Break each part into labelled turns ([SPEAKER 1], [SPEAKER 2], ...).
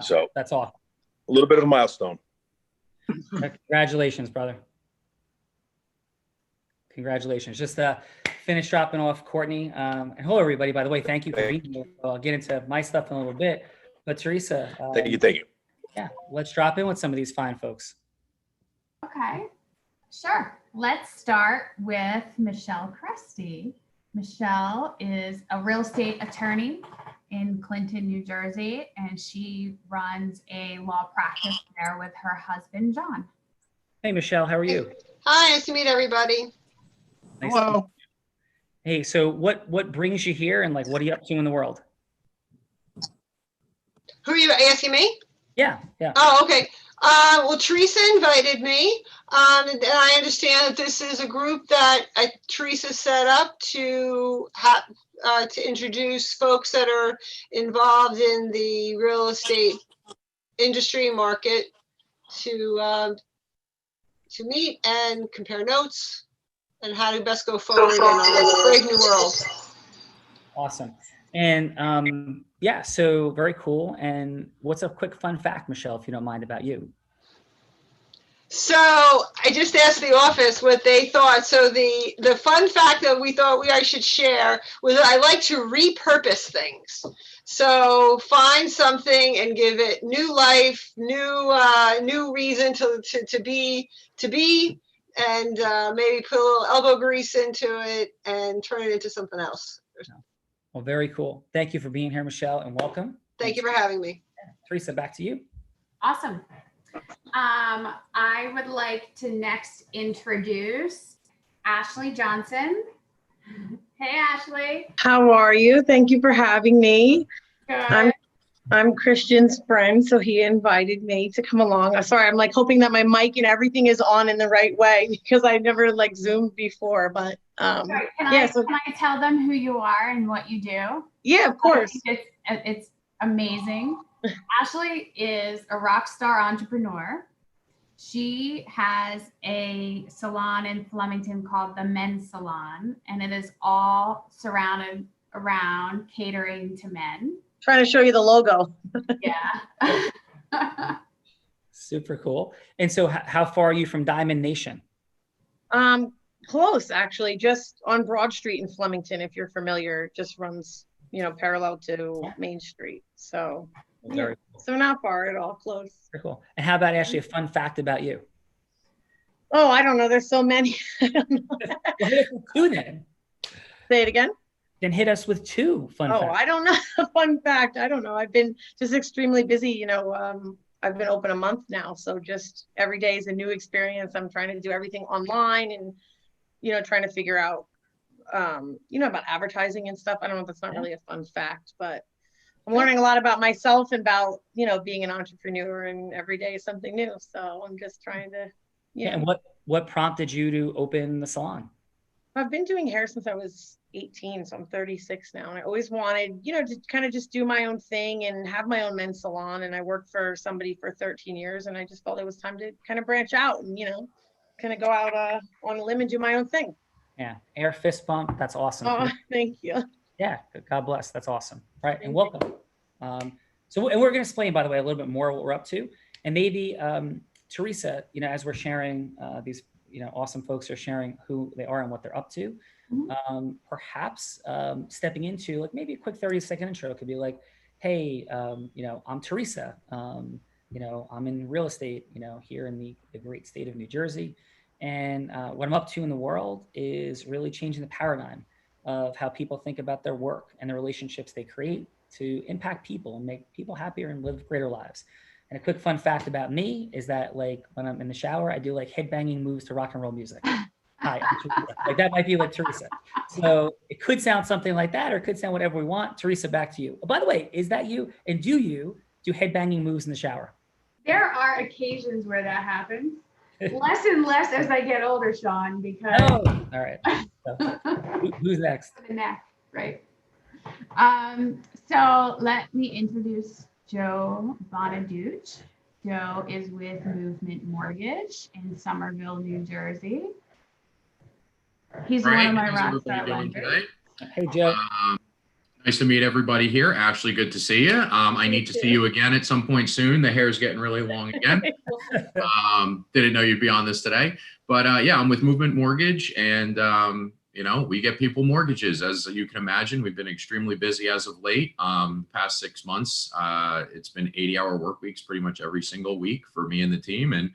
[SPEAKER 1] So
[SPEAKER 2] that's awesome.
[SPEAKER 1] A little bit of a milestone.
[SPEAKER 2] Congratulations, brother. Congratulations. Just finish dropping off Courtney. And hello, everybody. By the way, thank you for being here. I'll get into my stuff in a little bit. But Teresa.
[SPEAKER 1] Thank you.
[SPEAKER 2] Yeah, let's drop in with some of these fine folks.
[SPEAKER 3] Okay, sure. Let's start with Michelle Cresty. Michelle is a real estate attorney in Clinton, New Jersey, and she runs a law practice there with her husband, John.
[SPEAKER 2] Hey, Michelle, how are you?
[SPEAKER 4] Hi, nice to meet everybody.
[SPEAKER 2] Nice.
[SPEAKER 1] Hello.
[SPEAKER 2] Hey, so what brings you here, and like, what are you up to in the world?
[SPEAKER 4] Who are you asking me?
[SPEAKER 2] Yeah.
[SPEAKER 4] Oh, okay. Well, Teresa invited me, and I understand that this is a group that Teresa set up to introduce folks that are involved in the real estate industry market to meet and compare notes and how to best go forward in a brave new world.
[SPEAKER 2] Awesome. And yeah, so very cool. And what's a quick fun fact, Michelle, if you don't mind, about you?
[SPEAKER 4] So I just asked the office what they thought. So the fun fact that we thought I should share was that I like to repurpose things. So find something and give it new life, new reason to be, and maybe put a little elbow grease into it and turn it into something else.
[SPEAKER 2] Well, very cool. Thank you for being here, Michelle, and welcome.
[SPEAKER 4] Thank you for having me.
[SPEAKER 2] Teresa, back to you.
[SPEAKER 3] Awesome. I would like to next introduce Ashley Johnson. Hey, Ashley.
[SPEAKER 5] How are you? Thank you for having me.
[SPEAKER 3] Good.
[SPEAKER 5] I'm Christian's friend, so he invited me to come along. I'm sorry, I'm like hoping that my mic and everything is on in the right way because I never like Zoomed before, but
[SPEAKER 3] Can I tell them who you are and what you do?
[SPEAKER 5] Yeah, of course.
[SPEAKER 3] It's amazing. Ashley is a rock star entrepreneur. She has a salon in Flemington called the Men's Salon, and it is all surrounded around catering to men.
[SPEAKER 5] Trying to show you the logo.
[SPEAKER 3] Yeah.
[SPEAKER 2] Super cool. And so how far are you from Diamond Nation?
[SPEAKER 5] Close, actually, just on Broad Street in Flemington, if you're familiar, just runs, parallel to Main Street. So,
[SPEAKER 2] Very cool.
[SPEAKER 5] So not far at all, close.
[SPEAKER 2] Very cool. And how about Ashley, a fun fact about you?
[SPEAKER 5] Oh, I don't know. There's so many. I don't know.
[SPEAKER 2] Well, hit us with two then.
[SPEAKER 5] Say it again.
[SPEAKER 2] Then hit us with two fun facts.
[SPEAKER 5] I don't know. Fun fact. I don't know. I've been just extremely busy. I've been open a month now. So just every day is a new experience. I'm trying to do everything online and, trying to figure out, about advertising and stuff. I don't know if that's not really a fun fact, but I'm learning a lot about myself and about, being an entrepreneur, and every day is something new. So I'm just trying to,
[SPEAKER 2] And what prompted you to open the salon?
[SPEAKER 5] I've been doing hair since I was 18, so I'm 36 now. And I always wanted, to kind of just do my own thing and have my own men's salon. And I worked for somebody for 13 years, and I just felt it was time to kind of branch out and, kind of go out on a limb and do my own thing.
[SPEAKER 2] Yeah, air fist bump. That's awesome.
[SPEAKER 5] Oh, thank you.
[SPEAKER 2] Yeah, God bless. That's awesome. Right, and welcome. And we're going to explain, by the way, a little bit more what we're up to, and maybe Teresa, as we're sharing these. Awesome folks are sharing who they are and what they're up to.
[SPEAKER 3] Mm-hmm.
[SPEAKER 2] Perhaps stepping into like maybe a quick 30-second intro could be like, hey, I'm Teresa. I'm in real estate, here in the great state of New Jersey. And what I'm up to in the world is really changing the paradigm of how people think about their work and the relationships they create to impact people and make people happier and live greater lives. And a quick fun fact about me is that like when I'm in the shower, I do like headbanging moves to rock and roll music. Hi, I'm Teresa. Like that might be like Teresa. So it could sound something like that, or it could sound whatever we want. Teresa, back to you. Oh, by the way, is that you? And do you do headbanging moves in the shower?
[SPEAKER 3] There are occasions where that happens. Less and less as I get older, Sean, because.
[SPEAKER 2] Oh, all right. So, who's next?
[SPEAKER 3] The neck, right? So let me introduce Joe Bonaduce. Joe is with Movement Mortgage in Somerville, New Jersey. He's one of my rock star lenders.
[SPEAKER 2] Hey, Joe.
[SPEAKER 1] Nice to meet everybody here. Ashley, good to see you. I need to see you again at some point soon. The hair's getting really long again. Didn't know you'd be on this today. But yeah, I'm with Movement Mortgage, and we get people mortgages. As you can imagine, we've been extremely busy as of late. Past 6 months, it's been 80-hour work weeks pretty much every single week for me and the team. And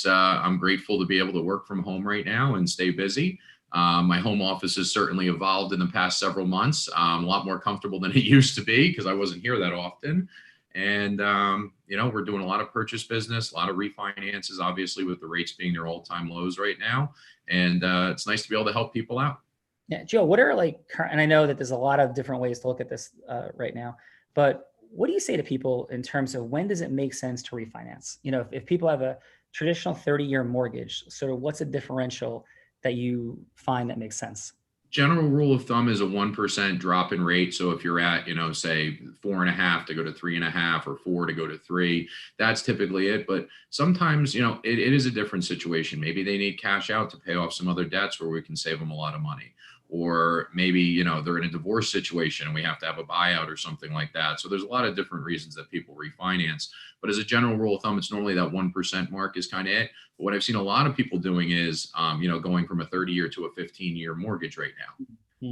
[SPEAKER 1] I'm grateful to be able to work from home right now and stay busy. My home office has certainly evolved in the past several months. A lot more comfortable than it used to be because I wasn't here that often. And, we're doing a lot of purchase business, a lot of refinances, obviously, with the rates being their all-time lows right now. And it's nice to be able to help people out.
[SPEAKER 2] Yeah, Joe, what are and I know that there's a lot of different ways to look at this right now, but what do you say to people in terms of when does it make sense to refinance? If people have a traditional 30-year mortgage, sort of what's a differential that you find that makes sense?
[SPEAKER 1] General rule of thumb is a 1% drop in rate. So if you're at, say 4.5 to go to 3.5 or 4 to go to 3, that's typically it. But sometimes, it is a different situation. Maybe they need cash out to pay off some other debts where we can save them a lot of money. Or maybe, they're in a divorce situation and we have to have a buyout or something like that. So there's a lot of different reasons that people refinance. But as a general rule of thumb, it's normally that 1% mark is kind of it. But what I've seen a lot of people doing is, going from a 30-year to a 15-year mortgage right now.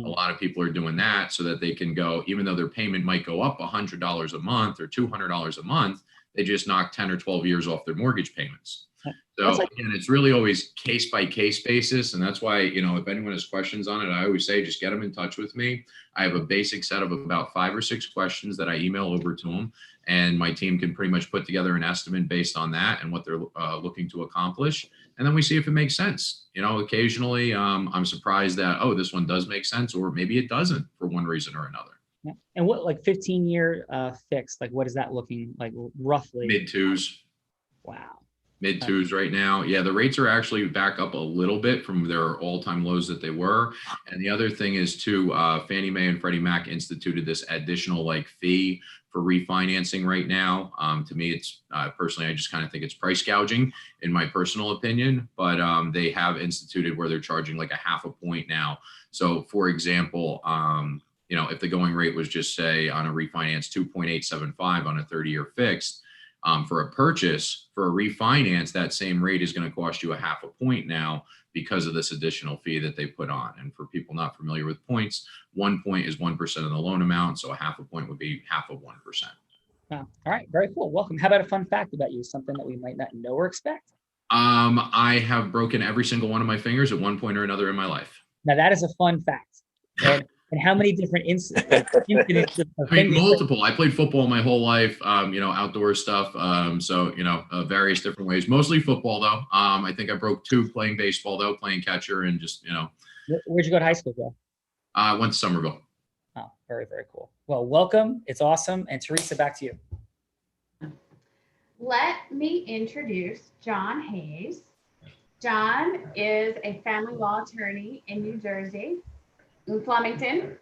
[SPEAKER 1] A lot of people are doing that so that they can go, even though their payment might go up $100 a month or $200 a month, they just knock 10 or 12 years off their mortgage payments. So again, it's really always case by case basis. And that's why, if anyone has questions on it, I always say, just get them in touch with me. I have a basic set of about 5 or 6 questions that I email over to them. And my team can pretty much put together an estimate based on that and what they're looking to accomplish. And then we see if it makes sense. Occasionally I'm surprised that, this one does make sense, or maybe it doesn't for one reason or another.
[SPEAKER 2] Yeah. And what 15-year fixed, what is that looking like roughly?
[SPEAKER 1] Mid-2s.
[SPEAKER 2] Wow.
[SPEAKER 1] Mid-2s right now. Yeah, the rates are actually back up a little bit from their all-time lows that they were. And the other thing is too, Fannie Mae and Freddie Mac instituted this additional fee for refinancing right now. To me, it's personally, I just kind of think it's price gouging in my personal opinion, but they have instituted where they're charging a 0.5 point now. So for example, if the going rate was just say on a refinance 2.875 on a 30-year fixed, for a purchase, for a refinance, that same rate is going to cost you 0.5 point now because of this additional fee that they put on. And for people not familiar with points, 1 point is 1% of the loan amount. So 0.5 point would be 0.5 of 1%.
[SPEAKER 2] Wow. All right. Very cool. Welcome. How about a fun fact about you? Something that we might not know or expect?
[SPEAKER 1] I have broken every single one of my fingers at one point or another in my life.
[SPEAKER 2] Now that is a fun fact. And how many different incidents?
[SPEAKER 1] Multiple. I played football my whole life, outdoor stuff. Various different ways, mostly football though. I think I broke 2 playing baseball though, playing catcher and just,
[SPEAKER 2] Where'd you go to high school, Joe?
[SPEAKER 1] I went to Somerville.
[SPEAKER 2] Oh, very, very cool. Well, welcome. It's awesome. And Teresa, back to you.
[SPEAKER 3] Let me introduce John Hayes. John is a family law attorney in New Jersey, in Flemington.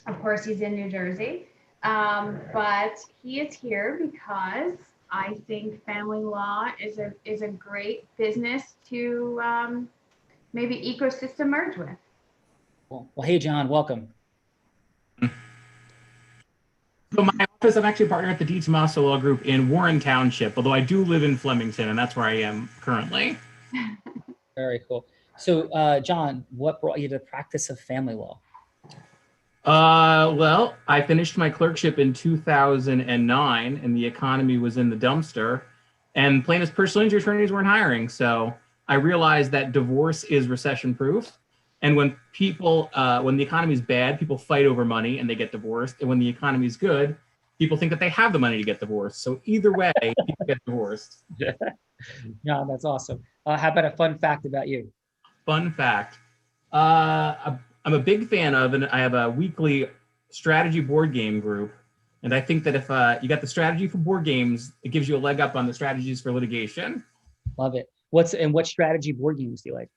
[SPEAKER 3] Of course, he's in New Jersey, but he is here because I think family law is a great business to maybe ecosystem merge with.
[SPEAKER 2] Well, hey, John, welcome.
[SPEAKER 6] So my office, I'm actually a partner at the D. Tomaso Law Group in Warren Township, although I do live in Flemington, and that's where I am currently.
[SPEAKER 2] Very cool. So, John, what brought you to the practice of family law?
[SPEAKER 6] Well, I finished my clerkship in 2009, and the economy was in the dumpster, and plaintiffs' personal injury attorneys weren't hiring. So I realized that divorce is recession-proof, and when the economy is bad, people fight over money and they get divorced, and when the economy is good, people think that they have the money to get divorced. So either way, people get divorced.
[SPEAKER 2] Yeah, that's awesome. How about a fun fact about you?
[SPEAKER 6] Fun fact. I'm a big fan of, and I have a weekly strategy board game group. And I think that if you got the strategy for board games, it gives you a leg up on the strategies for litigation.
[SPEAKER 2] Love it. What strategy board games do you like?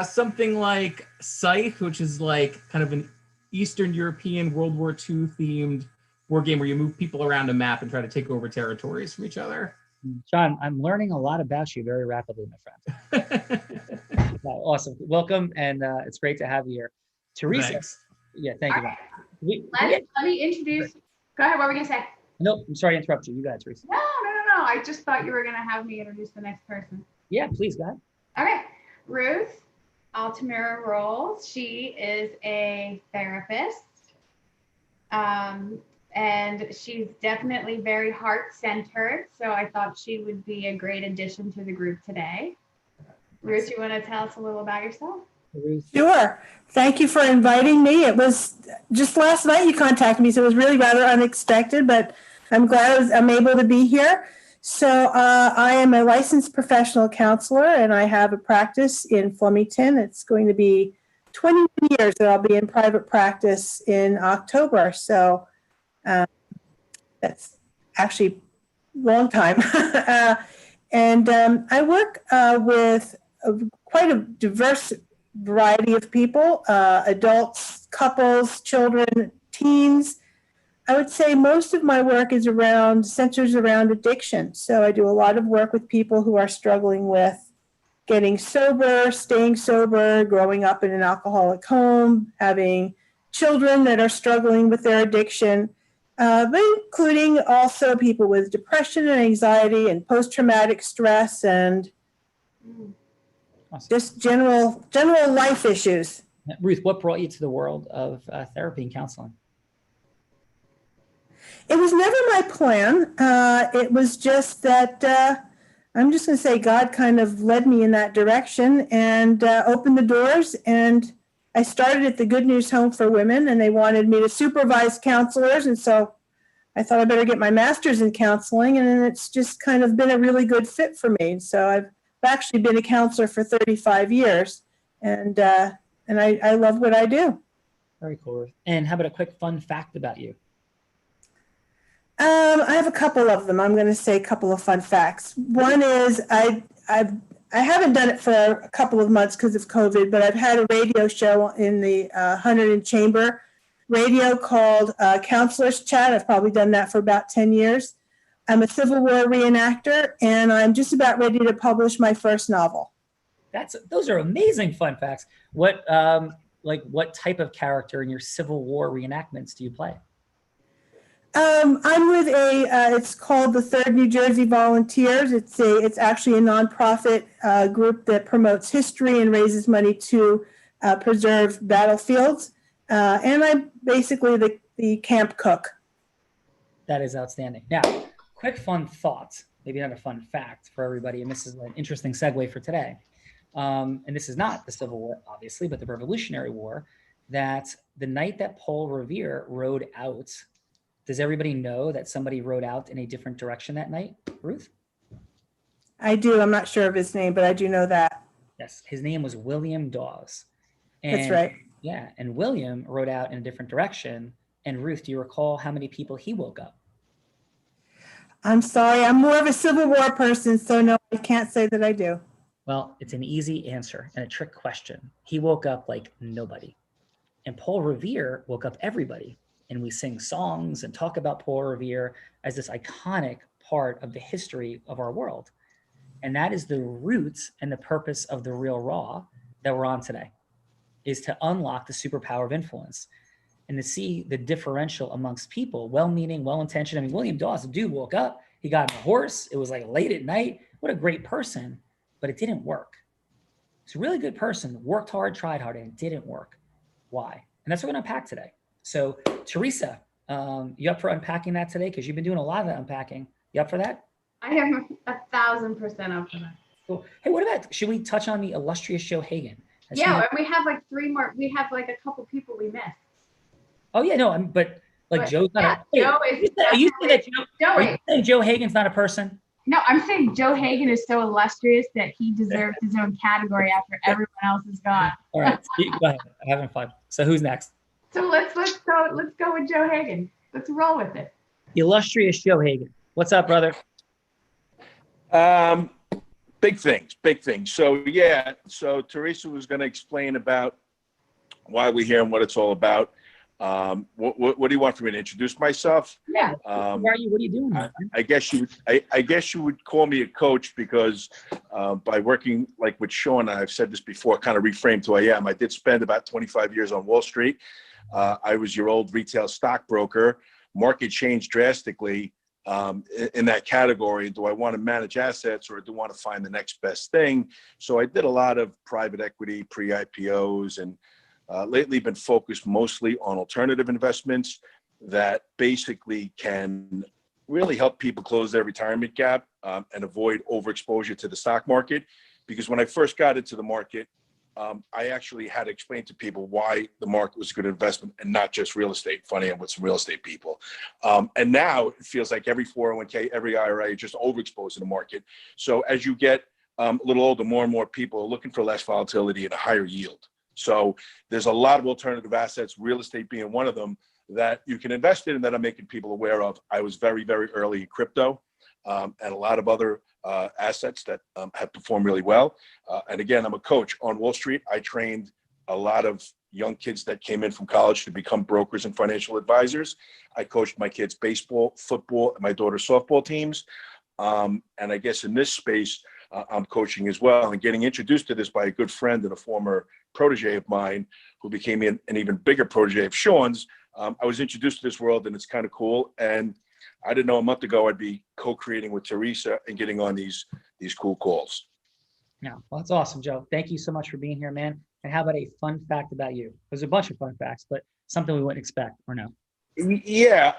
[SPEAKER 6] Something like Scythe, which is kind of an Eastern European World War II themed board game where you move people around a map and try to take over territories from each other.
[SPEAKER 2] John, I'm learning a lot about you very rapidly, my friend. Awesome. Welcome. And it's great to have you here. Teresa.
[SPEAKER 6] Thanks.
[SPEAKER 2] Yeah, thank you.
[SPEAKER 3] Let me introduce. Go ahead. What were we gonna say?
[SPEAKER 2] No, I'm sorry to interrupt you. You got it, Teresa.
[SPEAKER 3] No. I just thought you were gonna have me introduce the next person.
[SPEAKER 2] Yeah, please, go ahead.
[SPEAKER 3] Okay, Ruth Altamira Rolls. She is a therapist, and she's definitely very heart-centered. So I thought she would be a great addition to the group today. Ruth, you want to tell us a little about yourself?
[SPEAKER 2] Ruth.
[SPEAKER 7] Sure. Thank you for inviting me. It was just last night you contacted me, so it was really rather unexpected, but I'm glad I'm able to be here. So I am a licensed professional counselor, and I have a practice in Flemington. It's going to be 21 years that I'll be in private practice in October. So that's actually a long time. And I work with quite a diverse variety of people, adults, couples, children, teens. I would say most of my work centers around addiction. So I do a lot of work with people who are struggling with getting sober, staying sober, growing up in an alcoholic home, having children that are struggling with their addiction, but including also people with depression and anxiety and post-traumatic stress and just general life issues.
[SPEAKER 2] Ruth, what brought you to the world of therapy and counseling?
[SPEAKER 7] It was never my plan. It was just that I'm just going to say God kind of led me in that direction and opened the doors. And I started at the Good News Home for Women, and they wanted me to supervise counselors. And so I thought I better get my master's in counseling. And then it's just kind of been a really good fit for me. So I've actually been a counselor for 35 years, and I love what I do.
[SPEAKER 2] Very cool, Ruth. And how about a quick fun fact about you?
[SPEAKER 7] I have a couple of them. I'm going to say a couple of fun facts. One is I haven't done it for a couple of months because of COVID, but I've had a radio show in the Hunterdon Chamber radio called Counselor's Chat. I've probably done that for about 10 years. I'm a Civil War reenactor, and I'm just about ready to publish my first novel.
[SPEAKER 2] Those are amazing fun facts. What type of character in your Civil War reenactments do you play?
[SPEAKER 7] I'm with it's called the 3rd New Jersey Volunteers. It's actually a nonprofit group that promotes history and raises money to preserve battlefields. And I'm basically the camp cook.
[SPEAKER 2] That is outstanding. Now, quick fun thought, maybe not a fun fact for everybody, and this is an interesting segue for today. And this is not the Civil War, obviously, but the Revolutionary War, that the night that Paul Revere rode out, does everybody know that somebody rode out in a different direction that night? Ruth?
[SPEAKER 7] I do. I'm not sure of his name, but I do know that.
[SPEAKER 2] Yes, his name was William Dawes.
[SPEAKER 7] That's right.
[SPEAKER 2] Yeah, and William rode out in a different direction. And Ruth, do you recall how many people he woke up?
[SPEAKER 7] I'm sorry. I'm more of a Civil War person, so no, I can't say that I do.
[SPEAKER 2] Well, it's an easy answer and a trick question. He woke up like nobody. And Paul Revere woke up everybody. And we sing songs and talk about Paul Revere as this iconic part of the history of our world. And that is the roots and the purpose of the Real Raw that we're on today, is to unlock the superpower of influence and to see the differential amongst people, well-meaning, well-intentioned. I mean, William Dawes, the dude woke up, he got on a horse. It was like late at night. What a great person, but it didn't work. He's a really good person, worked hard, tried hard, and it didn't work. Why? And that's what we're going to unpack today. So Teresa, you up for unpacking that today? Because you've been doing a lot of that unpacking. You up for that?
[SPEAKER 3] I am 1,000% up for that.
[SPEAKER 2] Cool. Hey, what about, should we touch on the illustrious Joe Hagan?
[SPEAKER 3] Yeah, and we have like 3 more. We have like a couple people we missed.
[SPEAKER 2] Oh yeah, no, but Joe's not.
[SPEAKER 3] Joe is.
[SPEAKER 2] Are you saying Joe Hagan's not a person?
[SPEAKER 3] No, I'm saying Joe Hagan is so illustrious that he deserves his own category after everyone else is gone.
[SPEAKER 2] All right, go ahead. I'm having fun. So who's next?
[SPEAKER 3] So let's go with Joe Hagan. Let's roll with it.
[SPEAKER 2] The illustrious Joe Hagan. What's up, brother?
[SPEAKER 8] Big things. So Teresa was going to explain about why we're here and what it's all about. What do you want from me to introduce myself?
[SPEAKER 2] Yeah. Who are you? What are you doing?
[SPEAKER 8] I guess you would call me a coach because by working like with Sean, I've said this before, kind of reframed who I am. I did spend about 25 years on Wall Street. I was your old retail stockbroker. Market changed drastically in that category. Do I want to manage assets or do I want to find the next best thing? So I did a lot of private equity, pre-IPOs, and lately been focused mostly on alternative investments that basically can really help people close their retirement gap and avoid overexposure to the stock market. Because when I first got into the market, I actually had to explain to people why the market was a good investment and not just real estate. Funny, I'm with some real estate people. And now it feels like every 401k, every IRA is just overexposed in the market. So as you get a little older, more and more people are looking for less volatility and a higher yield. So there's a lot of alternative assets, real estate being one of them, that you can invest in and that I'm making people aware of. I was very, very early in crypto and a lot of other assets that have performed really well. And again, I'm a coach on Wall Street. I trained a lot of young kids that came in from college to become brokers and financial advisors. I coached my kids' baseball, football, and my daughter's softball teams. And I guess in this space, I'm coaching as well and getting introduced to this by a good friend and a former protege of mine who became an even bigger protege of Sean's. I was introduced to this world and it's kind of cool. And I didn't know a month ago I'd be co-creating with Teresa and getting on these cool calls.
[SPEAKER 2] Yeah, well, that's awesome, Joe. Thank you so much for being here, man. And how about a fun fact about you? There's a bunch of fun facts, but something we wouldn't expect or no.
[SPEAKER 8] Yeah.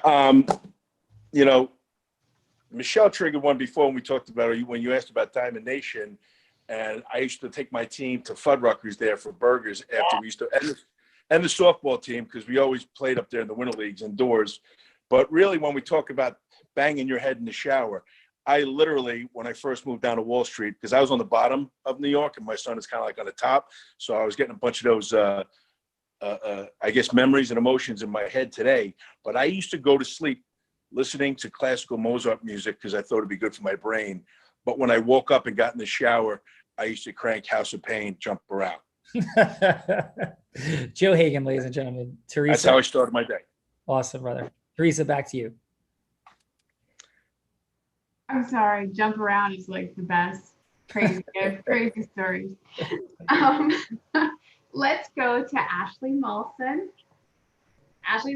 [SPEAKER 8] You know, Michelle triggered one before when we talked about it, when you asked about Diamond Nation. And I used to take my team to Fuddruckers there for burgers after we used to, and the softball team, because we always played up there in the winter leagues indoors. But really, when we talk about banging your head in the shower, I literally, when I first moved down to Wall Street, because I was on the bottom of New York and my son is kind of like on the top. So I was getting a bunch of those, I guess, memories and emotions in my head today. But I used to go to sleep listening to classical Mozart music because I thought it'd be good for my brain. But when I woke up and got in the shower, I used to crank House of Pain, jump around.
[SPEAKER 2] Joe Hagan, ladies and gentlemen. Teresa.
[SPEAKER 8] That's how I started my day.
[SPEAKER 2] Awesome, brother. Teresa, back to you.
[SPEAKER 3] I'm sorry, jump around is like the best. Crazy, crazy stories. Let's go to Ashley Molson. Ashley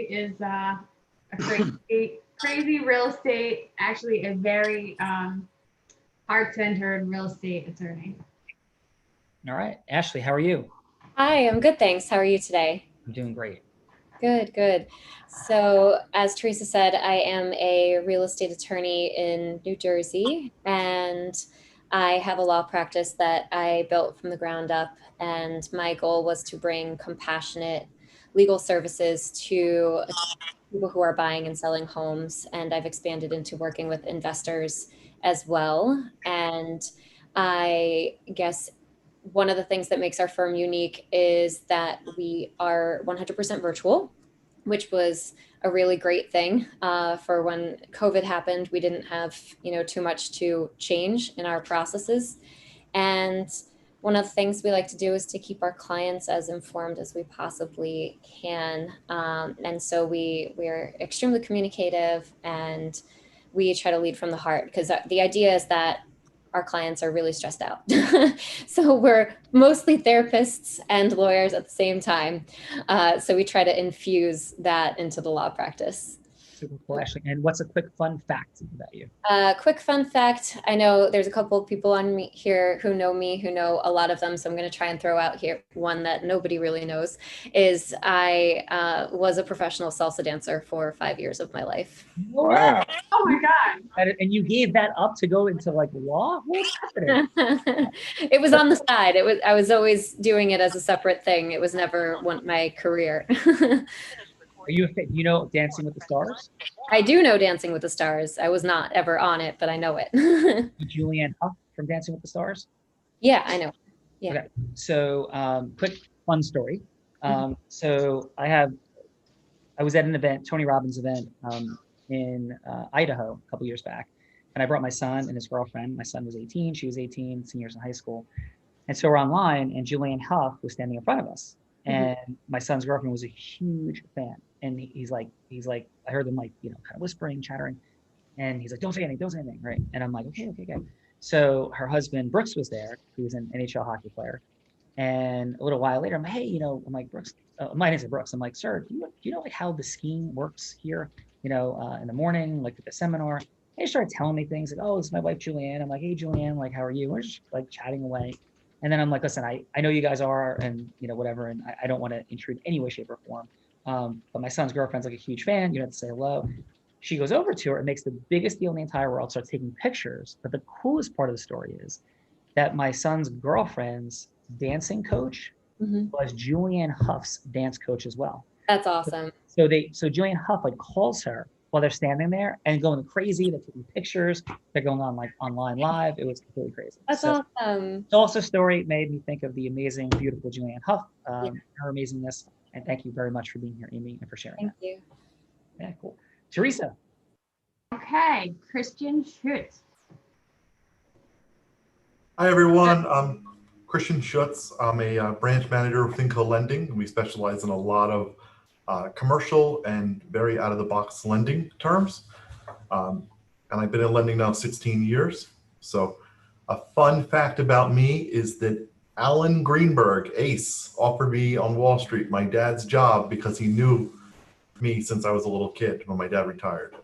[SPEAKER 3] is a crazy real estate, actually a very heart-centered real estate attorney.
[SPEAKER 2] All right, Ashley, how are you?
[SPEAKER 9] Hi, I'm good, thanks. How are you today?
[SPEAKER 2] I'm doing great.
[SPEAKER 9] Good, good. So as Teresa said, I am a real estate attorney in New Jersey, and I have a law practice that I built from the ground up. And my goal was to bring compassionate legal services to people who are buying and selling homes. And I've expanded into working with investors as well. And I guess one of the things that makes our firm unique is that we are 100% virtual, which was a really great thing for when COVID happened. We didn't have, too much to change in our processes. And one of the things we like to do is to keep our clients as informed as we possibly can. And so we're extremely communicative and we try to lead from the heart, because the idea is that our clients are really stressed out. So we're mostly therapists and lawyers at the same time. So we try to infuse that into the law practice.
[SPEAKER 2] Super cool, Ashley. And what's a quick fun fact about you?
[SPEAKER 9] Quick fun fact. I know there's a couple of people on me here who know a lot of them. So I'm going to try and throw out here one that nobody really knows is I was a professional salsa dancer for 5 years of my life.
[SPEAKER 8] Wow.
[SPEAKER 3] Oh my God.
[SPEAKER 2] And you gave that up to go into like law? What's happening?
[SPEAKER 9] It was on the side. I was always doing it as a separate thing. It was never my career.
[SPEAKER 2] Are you Dancing with the Stars?
[SPEAKER 9] I do know Dancing with the Stars. I was not ever on it, but I know it.
[SPEAKER 2] Julianne Hough from Dancing with the Stars?
[SPEAKER 9] Yeah, I know. Yeah.
[SPEAKER 2] Okay. So quick fun story. So I was at an event, Tony Robbins event in Idaho a couple years back. And I brought my son and his girlfriend. My son was 18, she was 18, seniors in high school. And so we're online and Julianne Hough was standing in front of us. And my son's girlfriend was a huge fan. And he's like, I heard them kind of whispering, chattering. And he's like, don't say anything, right? And I'm like, okay, good. So her husband, Brooks, was there. He was an NHL hockey player. And a little while later, I'm like, hey, I'm like, Brooks, my name's Brooks. I'm like, sir, do you know like how the skiing works here? In the morning, like at the seminar. And he started telling me things like, oh, this is my wife, Julianne. I'm like, hey, Julianne, like, how are you? We're just like chatting away. And then I'm like, listen, I know you guys are, and whatever, and I don't want to intrude in any way, shape, or form. But my son's girlfriend's like a huge fan. You have to say hello. She goes over to her and makes the biggest deal in the entire world, starts taking pictures. But the coolest part of the story is that my son's girlfriend's dancing coach was Julianne Huff's dance coach as well.
[SPEAKER 9] That's awesome.
[SPEAKER 2] So Julianne Huff like calls her while they're standing there and going crazy. They're taking pictures. They're going on like online live. It was completely crazy.
[SPEAKER 9] That's awesome.
[SPEAKER 2] It's also a story made me think of the amazing, beautiful Julianne Huff, her amazingness. And thank you very much for being here, Amy, and for sharing
[SPEAKER 9] Thank you.
[SPEAKER 2] Yeah, cool. Teresa.
[SPEAKER 3] Okay, Christian Schutz.
[SPEAKER 10] Hi, everyone. I'm Christian Schutz. I'm a branch manager of Finco Lending. We specialize in a lot of commercial and very out-of-the-box lending terms. And I've been in lending now 16 years. So a fun fact about me is that Alan Greenberg, Ace, offered me on Wall Street my dad's job because he knew me since I was a little kid when my dad retired.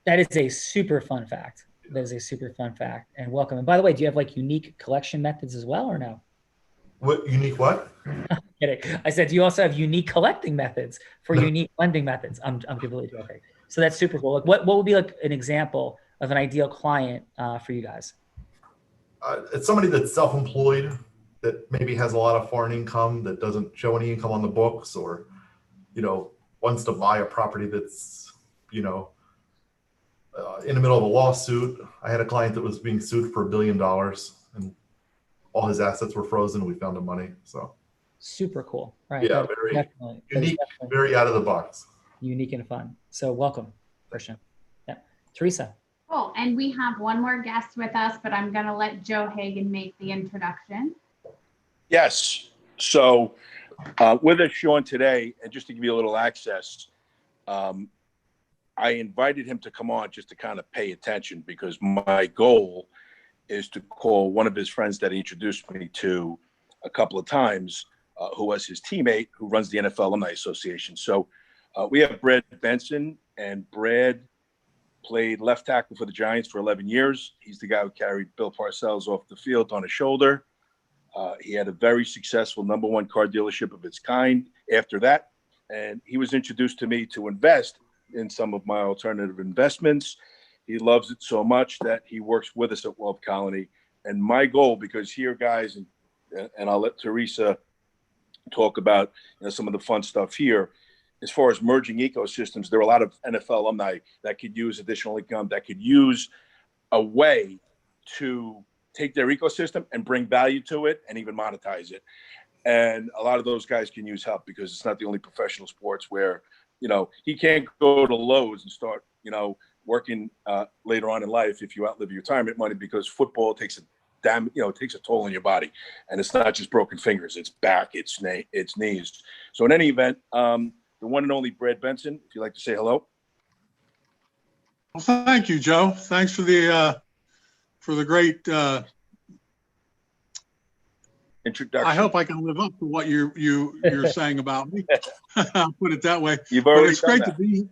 [SPEAKER 2] That is a super fun fact. And welcome. And by the way, do you have like unique collection methods as well or no?
[SPEAKER 10] What unique what?
[SPEAKER 2] I said, do you also have unique collecting methods for unique lending methods? I'm completely joking. So that's super cool. Like what would be like an example of an ideal client for you guys?
[SPEAKER 10] It's somebody that's self-employed, that maybe has a lot of foreign income, that doesn't show any income on the books, or, wants to buy a property that's, in the middle of a lawsuit. I had a client that was being sued for $1 billion and all his assets were frozen. We found him money. So
[SPEAKER 2] super cool. Right.
[SPEAKER 10] Yeah, very unique, very out of the box.
[SPEAKER 2] Unique and fun. So welcome, Christian. Yeah. Teresa.
[SPEAKER 3] Cool. And we have one more guest with us, but I'm going to let Joe Hagan make the introduction.
[SPEAKER 8] Yes. So with us, Sean, today, and just to give you a little access, I invited him to come on just to kind of pay attention, because my goal is to call one of his friends that he introduced me to a couple of times, who was his teammate, who runs the NFL Alumni Association. So we have Brad Benson, and Brad played left tackle for the Giants for 11 years. He's the guy who carried Bill Parcells off the field on his shoulder. He had a very successful #1 car dealership of its kind after that. And he was introduced to me to invest in some of my alternative investments. He loves it so much that he works with us at Wealth Colony. And my goal, because here, guys, and I'll let Teresa talk about some of the fun stuff here, as far as merging ecosystems, there are a lot of NFL alumni that could use additional income, that could use a way to take their ecosystem and bring value to it and even monetize it. And a lot of those guys can use help, because it's not the only professional sports where, he can't go to Lowe's and start, working later on in life if you outlive your retirement money, because football takes it takes a toll on your body. And it's not just broken fingers, it's back, it's knees. So in any event, the one and only Brad Benson, if you'd like to say hello.
[SPEAKER 11] Well, thank you, Joe. Thanks for the great
[SPEAKER 8] introduction.
[SPEAKER 11] I hope I can live up to what you're saying about me. I'll put it that way.
[SPEAKER 8] You've already
[SPEAKER 11] it's great to be.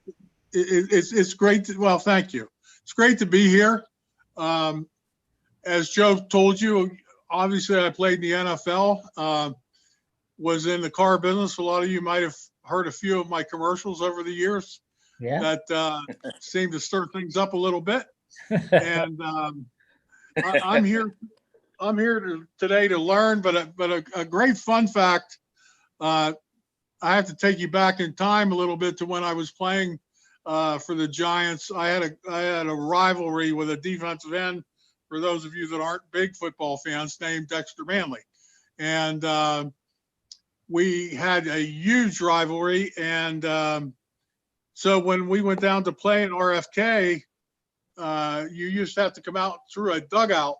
[SPEAKER 11] It's great. Well, thank you. It's great to be here. As Joe told you, obviously I played in the NFL. Was in the car business. A lot of you might have heard a few of my commercials over the years.
[SPEAKER 2] Yeah.
[SPEAKER 11] That seem to stir things up a little bit. And I'm here. I'm here today to learn, but a great fun fact. I have to take you back in time a little bit to when I was playing for the Giants. I had a rivalry with a defensive end, for those of you that aren't big football fans, named Dexter Manley, and we had a huge rivalry. And so when we went down to play in RFK, you used to have to come out through a dugout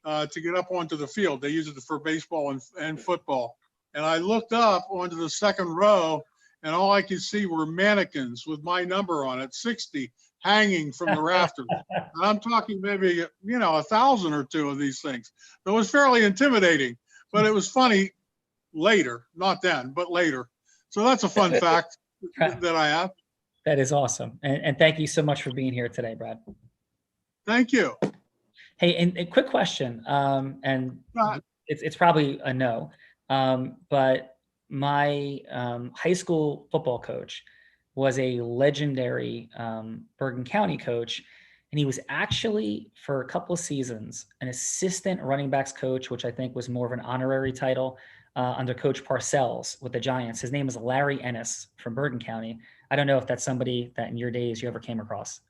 [SPEAKER 11] to get up onto the field. They use it for baseball and football. And I looked up onto the second row, and all I could see were mannequins with my number on it, 60, hanging from the rafters. And I'm talking maybe, 1,000 or two of these things. It was fairly intimidating, but it was funny later, not then, but later. So that's a fun fact that I have.
[SPEAKER 2] That is awesome. And thank you so much for being here today, Brad.
[SPEAKER 11] Thank you.
[SPEAKER 2] Hey, and a quick question, and it's probably a no, but my high school football coach was a legendary Bergen County coach, and he was actually, for a couple of seasons, an assistant running backs coach, which I think was more of an honorary title under Coach Parcells with the Giants. His name is Larry Ennis from Bergen County. I don't know if that's somebody that in your days you ever came across.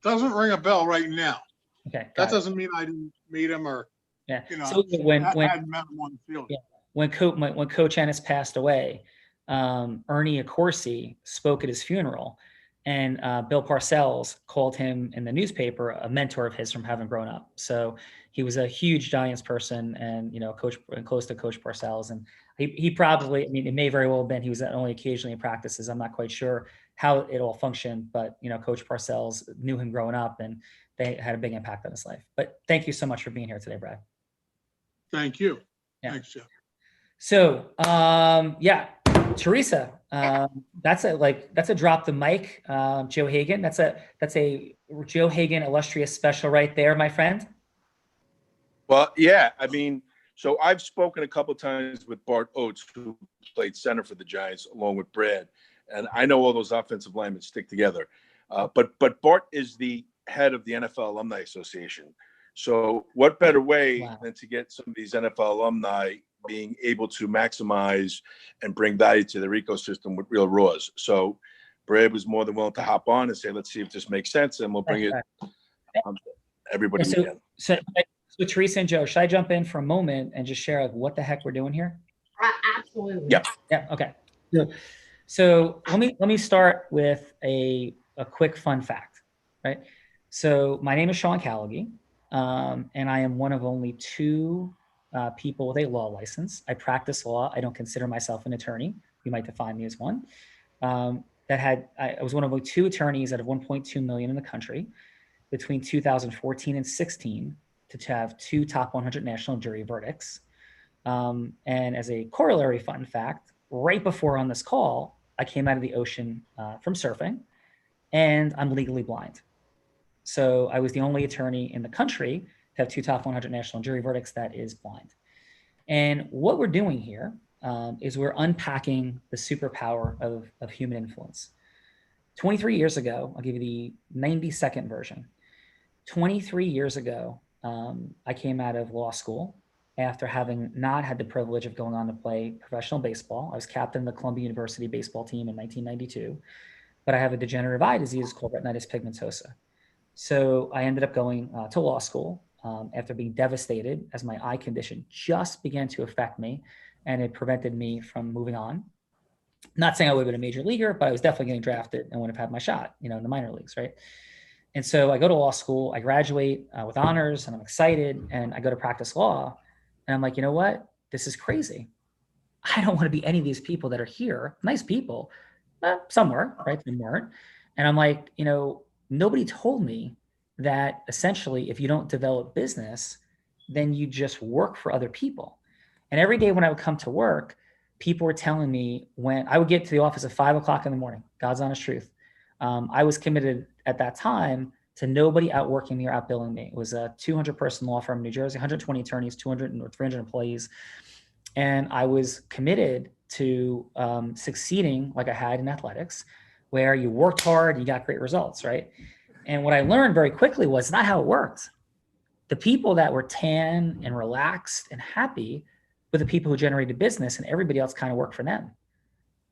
[SPEAKER 11] Doesn't ring a bell right now.
[SPEAKER 2] Okay.
[SPEAKER 11] That doesn't mean I didn't meet him or,
[SPEAKER 2] Yeah.
[SPEAKER 11] you know,
[SPEAKER 2] So when
[SPEAKER 11] hadn't met him on the field.
[SPEAKER 2] Yeah. When Coach Ennis passed away, Ernie Accorsi spoke at his funeral, and Bill Parcells called him in the newspaper a mentor of his from having grown up. So he was a huge Giants person, and close to Coach Parcells. And he probably, I mean, it may very well have been he was only occasionally in practices. I'm not quite sure how it all functioned, but Coach Parcells knew him growing up, and they had a big impact on his life. But thank you so much for being here today, Brad.
[SPEAKER 11] Thank you.
[SPEAKER 2] Yeah.
[SPEAKER 11] Thanks, Jeff.
[SPEAKER 2] So, Teresa, that's a drop the mic, Joe Hagan. That's a Joe Hagan illustrious special right there, my friend.
[SPEAKER 8] Well, yeah, I mean, so I've spoken a couple of times with Bart Oates, who played center for the Giants along with Brad, and I know all those offensive linemen stick together. But Bart is the head of the NFL Alumni Association. So what better way than to get some of these NFL alumni being able to maximize and bring value to their ecosystem with real raws. So Brad was more than willing to hop on and say, let's see if this makes sense, and we'll bring it everybody.
[SPEAKER 2] So Teresa and Joe, should I jump in for a moment and just share what the heck we're doing here?
[SPEAKER 3] Absolutely.
[SPEAKER 2] Yeah. Okay. So let me start with a quick fun fact, right? So my name is Sean Callagy, and I am one of only two people with a law license. I practice law. I don't consider myself an attorney. You might define me as one. I was one of only two attorneys out of 1.2 million in the country between 2014 and 16 to have two top 100 national jury verdicts. And as a corollary fun fact, right before on this call, I came out of the ocean from surfing, and I'm legally blind. So I was the only attorney in the country to have two top 100 national jury verdicts that is blind. And what we're doing here is we're unpacking the superpower of human influence. 23 years ago, I'll give you the 90-second version. 23 years ago, I came out of law school after having not had the privilege of going on to play professional baseball. I was captain of the Columbia University baseball team in 1992, but I have a degenerative eye disease called retinitis pigmentosa. So I ended up going to law school after being devastated as my eye condition just began to affect me, and it prevented me from moving on. Not saying I would have been a major leaguer, but I was definitely getting drafted and would have had my shot, in the minor leagues, right? And so I go to law school, I graduate with honors, and I'm excited, and I go to practice law, and I'm like, you know what? This is crazy. I don't want to be any of these people that are here. Nice people. Some were, right? Some weren't. And I'm like, nobody told me that essentially if you don't develop business, then you just work for other people. And every day when I would come to work, people were telling me, when I would get to the office at 5 o'clock in the morning, God's honest truth, I was committed at that time to nobody outworking me or outbilling me. It was a 200-person law firm in New Jersey, 120 attorneys, 200 or 300 employees. And I was committed to succeeding like I had in athletics, where you worked hard, you got great results, right? And what I learned very quickly was not how it worked. The people that were tan and relaxed and happy were the people who generated business, and everybody else kind of worked for them.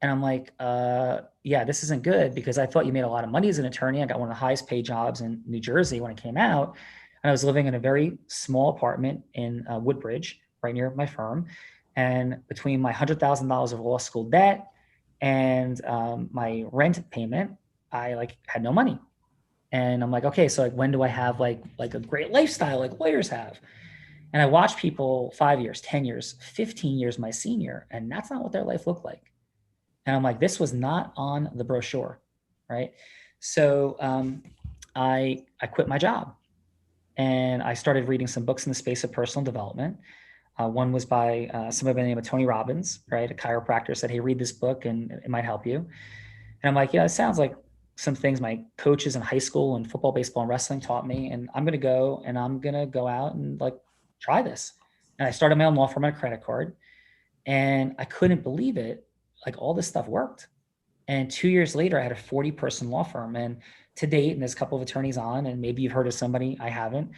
[SPEAKER 2] And I'm like, yeah, this isn't good, because I thought you made a lot of money as an attorney. I got one of the highest paid jobs in New Jersey when I came out. And I was living in a very small apartment in Woodbridge, right near my firm. And between my $100,000 of law school debt and my rent payment, I had no money. And I'm like, okay, so when do I have like a great lifestyle like lawyers have? And I watched people 5 years, 10 years, 15 years my senior, and that's not what their life looked like. And I'm like, this was not on the brochure, right? So I quit my job, and I started reading some books in the space of personal development. One was by somebody by the name of Tony Robbins, right? A chiropractor said, hey, read this book and it might help you. And I'm like, yeah, it sounds like some things my coaches in high school and football, baseball, and wrestling taught me. And I'm going to go out and like try this. And I started my own law firm on a credit card, and I couldn't believe it. Like all this stuff worked. And 2 years later, I had a 40-person law firm. And to date, and there's a couple of attorneys on, and maybe you've heard of somebody, I haven't.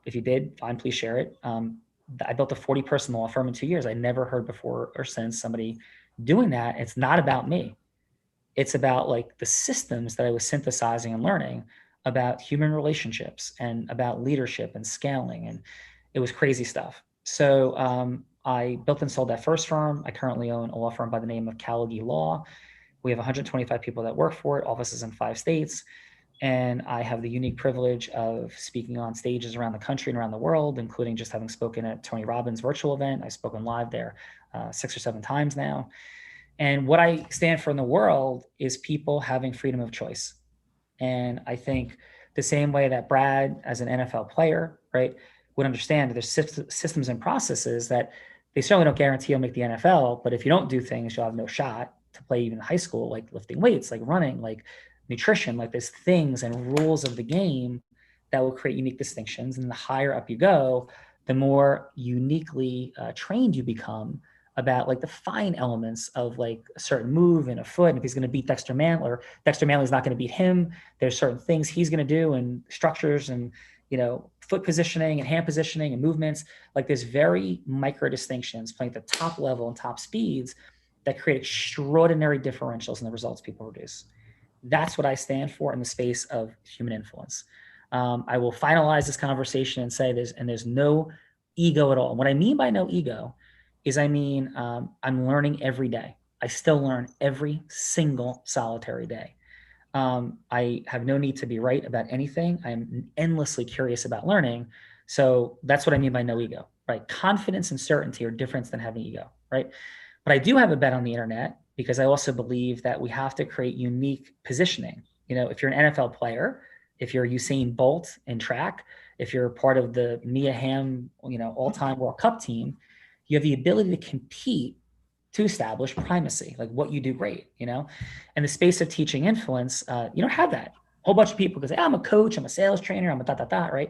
[SPEAKER 2] If you did, fine, please share it. I built a 40-person law firm in 2 years. I never heard before or since somebody doing that. It's not about me. It's about like the systems that I was synthesizing and learning about human relationships and about leadership and scaling. And it was crazy stuff. So I built and sold that first firm. I currently own a law firm by the name of Callagy Law. We have 125 people that work for it, offices in 5 states. And I have the unique privilege of speaking on stages around the country and around the world, including just having spoken at Tony Robbins' virtual event. I've spoken live there 6 or 7 times now. And what I stand for in the world is people having freedom of choice. And I think the same way that Brad, as an NFL player, right, would understand that there's systems and processes that they certainly don't guarantee you'll make the NFL, but if you don't do things, you'll have no shot to play even in high school, like lifting weights, like running, like nutrition, like there's things and rules of the game that will create unique distinctions. And the higher up you go, the more uniquely trained you become about like the fine elements of like a certain move and a foot. And if he's going to beat Dexter Manley is not going to beat him. There's certain things he's going to do and structures and, you know, foot positioning and hand positioning and movements. Like there's very micro distinctions playing at the top level and top speeds that create extraordinary differentials in the results people produce. That's what I stand for in the space of human influence. I will finalize this conversation and say there's no ego at all. And what I mean by no ego is I'm learning every day. I still learn every single solitary day. I have no need to be right about anything. I'm endlessly curious about learning. So that's what I mean by no ego, right? Confidence and certainty are different than having ego, right? But I do have a bet on the internet because I also believe that we have to create unique positioning. You know, if you're an NFL player, if you're Usain Bolt in track, if you're part of the Mia Hamm, you know, all-time World Cup team, you have the ability to compete to establish primacy, like what you do great, you know? In the space of teaching influence, you don't have that. A whole bunch of people can say, I'm a coach, I'm a sales trainer, I'm a right?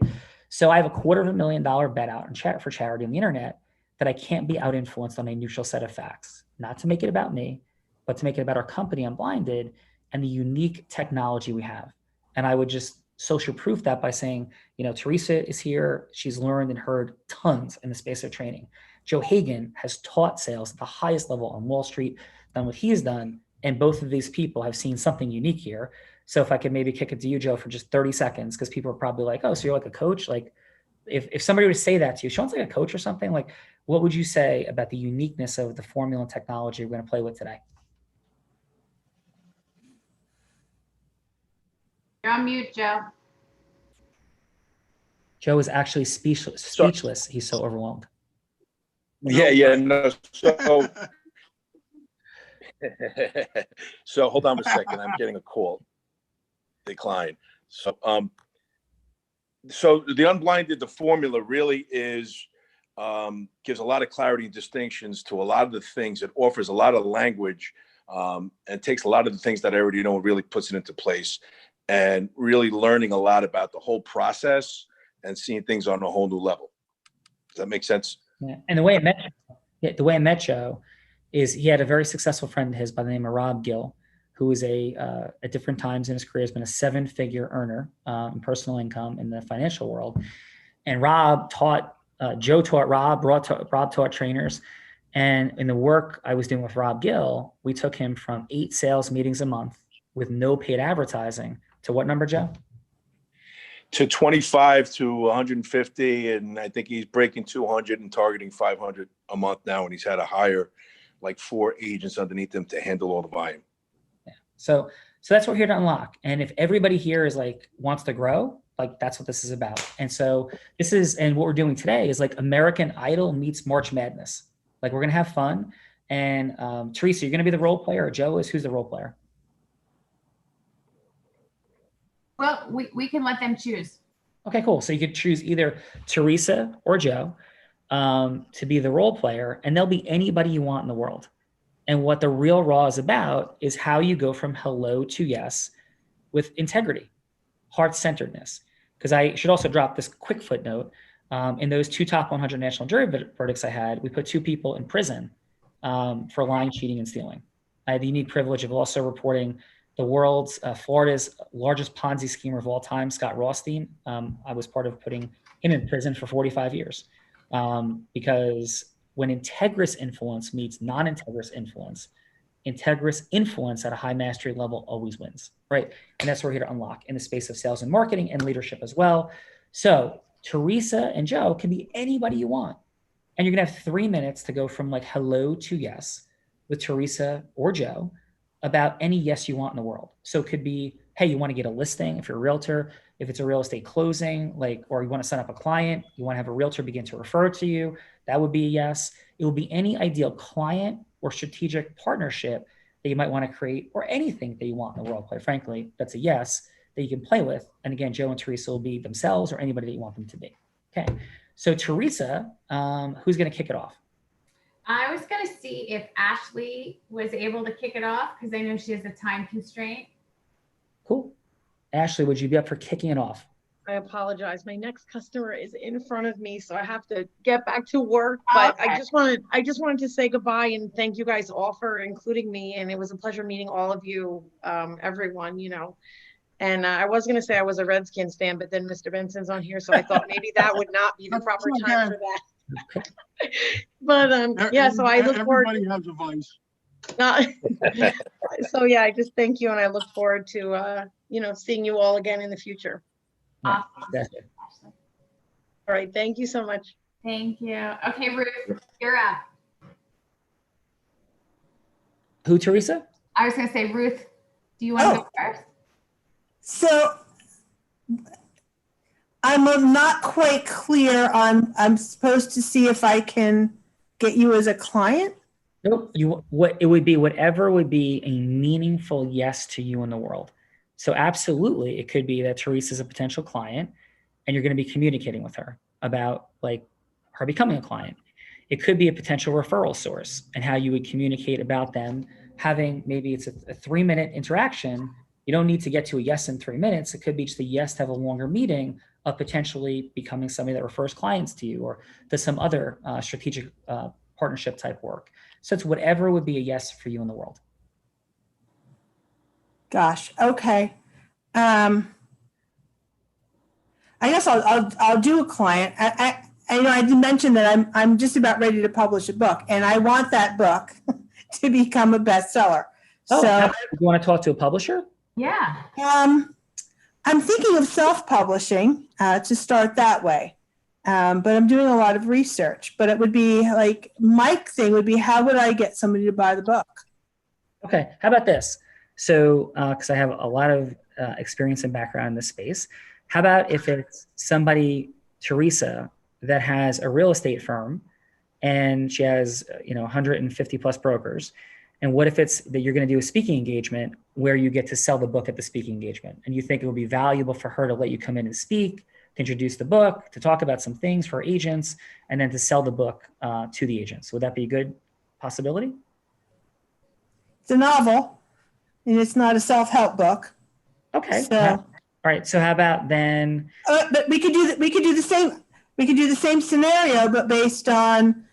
[SPEAKER 2] So I have a $250,000 bet out for charity on the internet that I can't be out-influenced on a neutral set of facts, not to make it about me, but to make it about our company, Unblinded, and the unique technology we have. And I would just social proof that by saying, you know, Teresa is here. She's learned and heard tons in the space of training. Joe Hagan has taught sales at the highest level on Wall Street, done what he has done. And both of these people have seen something unique here. So if I could maybe kick it to you, Joe, for just 30 seconds, because people are probably like, oh, so you're like a coach? Like if somebody were to say that to you, Sean's like a coach or something, like what would you say about the uniqueness of the formula and technology we're going to play with today?
[SPEAKER 3] You're on mute, Joe.
[SPEAKER 2] Joe is actually speechless. He's so overwhelmed.
[SPEAKER 8] Yeah, no. So, so hold on a second. I'm getting a call. Decline. So, so the Unblinded, the formula really is gives a lot of clarity and distinctions to a lot of the things. It offers a lot of language and takes a lot of the things that I already know and really puts it into place, and really learning a lot about the whole process and seeing things on a whole new level. Does that make sense?
[SPEAKER 2] Yeah. And the way I met Joe is he had a very successful friend of his by the name of Rob Gill, who is at different times in his career has been a 7-figure earner in personal income in the financial world. And Rob taught, Joe taught Rob taught trainers. And in the work I was doing with Rob Gill, we took him from 8 sales meetings a month with no paid advertising to what number, Joe?
[SPEAKER 8] To 25 to 150, and I think he's breaking 200 and targeting 500 a month now, and he's had to hire like 4 agents underneath him to handle all the volume.
[SPEAKER 2] Yeah. So that's what we're here to unlock. And if everybody here is like wants to grow, like that's what this is about. And so and what we're doing today is like American Idol meets March Madness. Like we're gonna have fun. And Teresa, you're gonna be the role player, or Joe who's the role player?
[SPEAKER 3] Well, we can let them choose.
[SPEAKER 2] Okay, cool. So you could choose either Teresa or Joe. to be the role player, and they'll be anybody you want in the world. And what the real raw is about is how you go from hello to yes with integrity, heart-centeredness. Because I should also drop this quick footnote. In those 2 top 100 national jury verdicts I had, we put 2 people in prison for lying, cheating, and stealing. I had the unique privilege of also reporting the world's, Florida's largest Ponzi schemer of all time, Scott Rothstein. I was part of putting him in prison for 45 years because when integrous influence meets non-integrous influence, integrous influence at a high mastery level always wins, right? And that's what we're here to unlock in the space of sales and marketing and leadership as well. So Teresa and Joe can be anybody you want. And you're gonna have 3 minutes to go from like hello to yes with Teresa or Joe about any yes you want in the world. So it could be, hey, you wanna get a listing if you're a realtor, if it's a real estate closing, like, or you wanna sign up a client, you wanna have a realtor begin to refer to you, that would be a yes. It will be any ideal client or strategic partnership that you might wanna create, or anything that you want in the world, quite frankly, that's a yes that you can play with. And again, Joe and Teresa will be themselves or anybody that you want them to be. Okay, so Teresa, who's gonna kick it off?
[SPEAKER 3] I was going to see if Ashley was able to kick it off because I know she has a time constraint.
[SPEAKER 2] Cool. Ashley, would you be up for kicking it off?
[SPEAKER 5] I apologize. My next customer is in front of me, so I have to get back to work. But
[SPEAKER 3] Okay.
[SPEAKER 5] I just wanted to say goodbye and thank you guys all for including me. And it was a pleasure meeting all of you, everyone, you know. And I was going to say I was a Redskins fan, but then Mr. Benson's on here, so I thought maybe that would not be the proper time for that. But yeah, so I look forward.
[SPEAKER 11] Everybody has a vice.
[SPEAKER 5] So yeah, I just thank you, and I look forward to you know, seeing you all again in the future.
[SPEAKER 2] Yeah,
[SPEAKER 3] Awesome.
[SPEAKER 2] gotcha.
[SPEAKER 5] All right, thank you so much.
[SPEAKER 3] Thank you. Okay, Ruth, you're up.
[SPEAKER 2] Who, Teresa?
[SPEAKER 3] I was going to say, Ruth, do you want to go first?
[SPEAKER 7] So I'm not quite clear on, I'm supposed to see if I can get you as a client?
[SPEAKER 2] Nope. It would be whatever would be a meaningful yes to you in the world. So absolutely, it could be that Teresa's a potential client and you're going to be communicating with her about like her becoming a client. It could be a potential referral source and how you would communicate about them having, maybe it's a 3-minute interaction. You don't need to get to a yes in 3 minutes. It could be just a yes to have a longer meeting of potentially becoming somebody that refers clients to you or does some other strategic partnership type work. So it's whatever would be a yes for you in the world.
[SPEAKER 7] Gosh, okay. I guess I'll do a client. I you know, I did mention that I'm just about ready to publish a book, and I want that book to become a bestseller.
[SPEAKER 2] Oh,
[SPEAKER 7] So
[SPEAKER 2] you want to talk to a publisher?
[SPEAKER 3] Yeah.
[SPEAKER 7] I'm thinking of self-publishing to start that way. But I'm doing a lot of research. But it would be like, my thing would be, how would I get somebody to buy the book?
[SPEAKER 2] Okay, how about this? So, because I have a lot of experience and background in this space, how about if it's somebody, Teresa, that has a real estate firm and she has, 150 plus brokers. And what if it's that you're going to do a speaking engagement where you get to sell the book at the speaking engagement, and you think it would be valuable for her to let you come in and speak, to introduce the book, to talk about some things for agents, and then to sell the book to the agents. Would that be a good possibility?
[SPEAKER 7] It's a novel, and it's not a self-help book.
[SPEAKER 2] Okay.
[SPEAKER 7] So,
[SPEAKER 2] All right. So how about then?
[SPEAKER 7] but we could do the same. We could do the same scenario, but based on,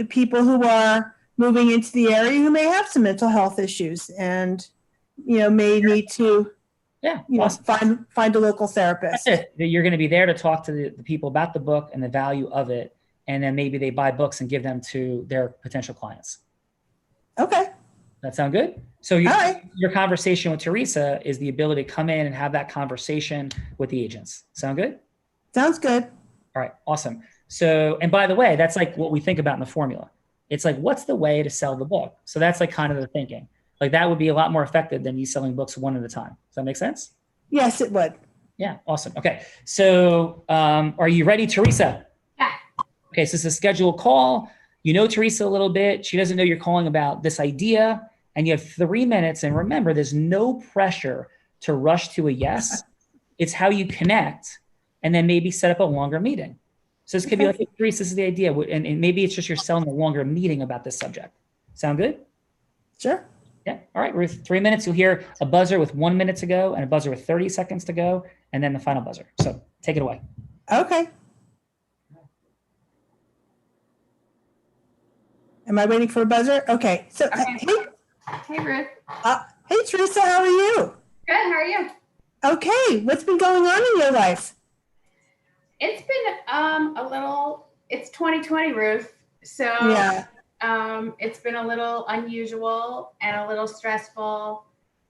[SPEAKER 7] people who are moving into the area who may have some mental health issues and, may need to,
[SPEAKER 2] Awesome.
[SPEAKER 7] find a local therapist.
[SPEAKER 2] That's it. You're going to be there to talk to the people about the book and the value of it. And then maybe they buy books and give them to their potential clients.
[SPEAKER 7] Okay.
[SPEAKER 2] That sound good? So your conversation with Teresa is the ability to come in and have that conversation with the agents. Sound good?
[SPEAKER 7] Sounds good.
[SPEAKER 2] All right, awesome. So, and by the way, that's like what we think about in the formula. It's like, what's the way to sell the book? So that's like kind of the thinking. Like that would be a lot more effective than you selling books one at a time. Does that make sense?
[SPEAKER 7] Yes, it would.
[SPEAKER 2] Yeah, awesome. Okay, so are you ready, Teresa?
[SPEAKER 3] Yeah.
[SPEAKER 2] Okay, so it's a scheduled call. You know Teresa a little bit. She doesn't know you're calling about this idea, and you have 3 minutes. And remember, there's no pressure to rush to a yes. It's how you connect and then maybe set up a longer meeting. So this could be like, hey, Teresa, this is the idea. And maybe it's just you're selling a longer meeting about this subject. Sound good?
[SPEAKER 7] Sure.
[SPEAKER 2] Yeah. All right, Ruth, 3 minutes. You'll hear a buzzer with 1 minute to go and a buzzer with 30 seconds to go, and then the final buzzer. So take it away.
[SPEAKER 7] Okay. Am I waiting for a buzzer? Okay. So,
[SPEAKER 3] Hey, Ruth.
[SPEAKER 7] hey, Teresa, how are you?
[SPEAKER 3] Good. How are you?
[SPEAKER 7] Okay. What's been going on in your life?
[SPEAKER 3] It's been it's 2020, Ruth. So
[SPEAKER 7] Yeah.
[SPEAKER 3] it's been a little unusual and a little stressful.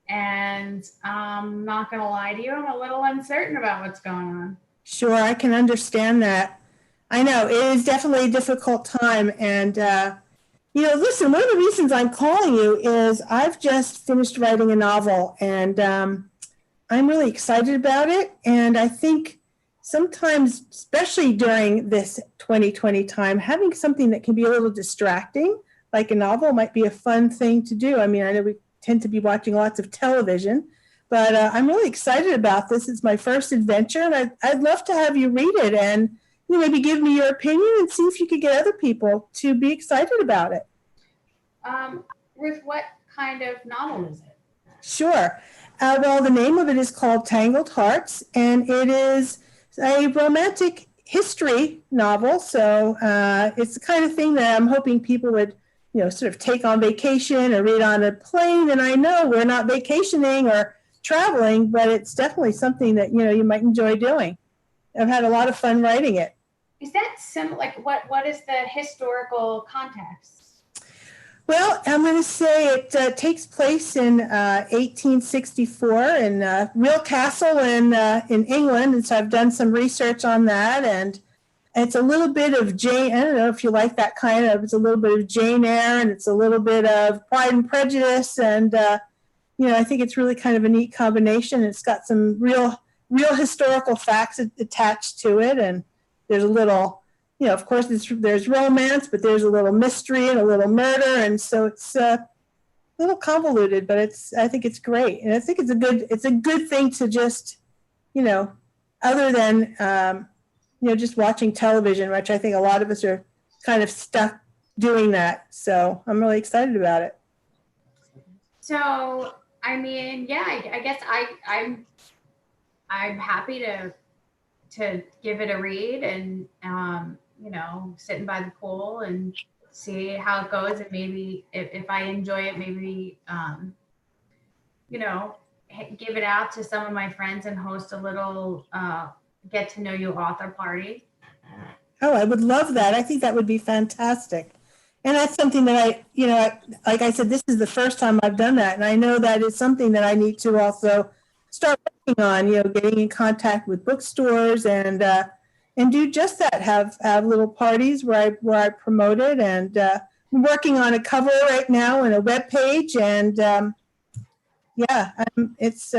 [SPEAKER 3] And I'm not going to lie to you, I'm a little uncertain about what's going on.
[SPEAKER 7] Sure, I can understand that. I know it is definitely a difficult time. And, listen, one of the reasons I'm calling you is I've just finished writing a novel, and I'm really excited about it. And I think sometimes, especially during this 2020 time, having something that can be a little distracting, like a novel, might be a fun thing to do. I mean, I know we tend to be watching lots of television, but I'm really excited about this. It's my first adventure, and I'd love to have you read it and maybe give me your opinion and see if you could get other people to be excited about it.
[SPEAKER 3] Ruth, what kind of novel is it?
[SPEAKER 7] Sure. Well, the name of it is called Tangled Hearts, and it is a romantic history novel. So it's the kind of thing that I'm hoping people would, sort of take on vacation or read on a plane. And I know we're not vacationing or traveling, but it's definitely something that, you might enjoy doing. I've had a lot of fun writing it.
[SPEAKER 3] Is that like what is the historical context?
[SPEAKER 7] Well, I'm going to say it takes place in 1864 in Real Castle in England, and so I've done some research on that, and it's a little bit of Jane. I don't know if you like that kind of. It's a little bit of Jane Eyre, and it's a little bit of Pride and Prejudice, and I think it's really kind of a neat combination. It's got some real historical facts attached to it, and there's a little. Of course, there's romance, but there's a little mystery and a little murder, and so it's a little convoluted. But I think it's great, and I think it's a good thing to just, other than just watching television, which I think a lot of us are kind of stuck doing that. So I'm really excited about it.
[SPEAKER 3] So I mean, yeah, I guess I'm happy to give it a read and. Sitting by the pool and see how it goes. And maybe if I enjoy it, maybe, give it out to some of my friends and host a little get to know you author party.
[SPEAKER 7] Oh, I would love that. I think that would be fantastic. And that's something that like I said, this is the first time I've done that. And I know that is something that I need to also start working on, getting in contact with bookstores and do just that, have little parties where I promote it, and I'm working on a cover right now and a web page, and it's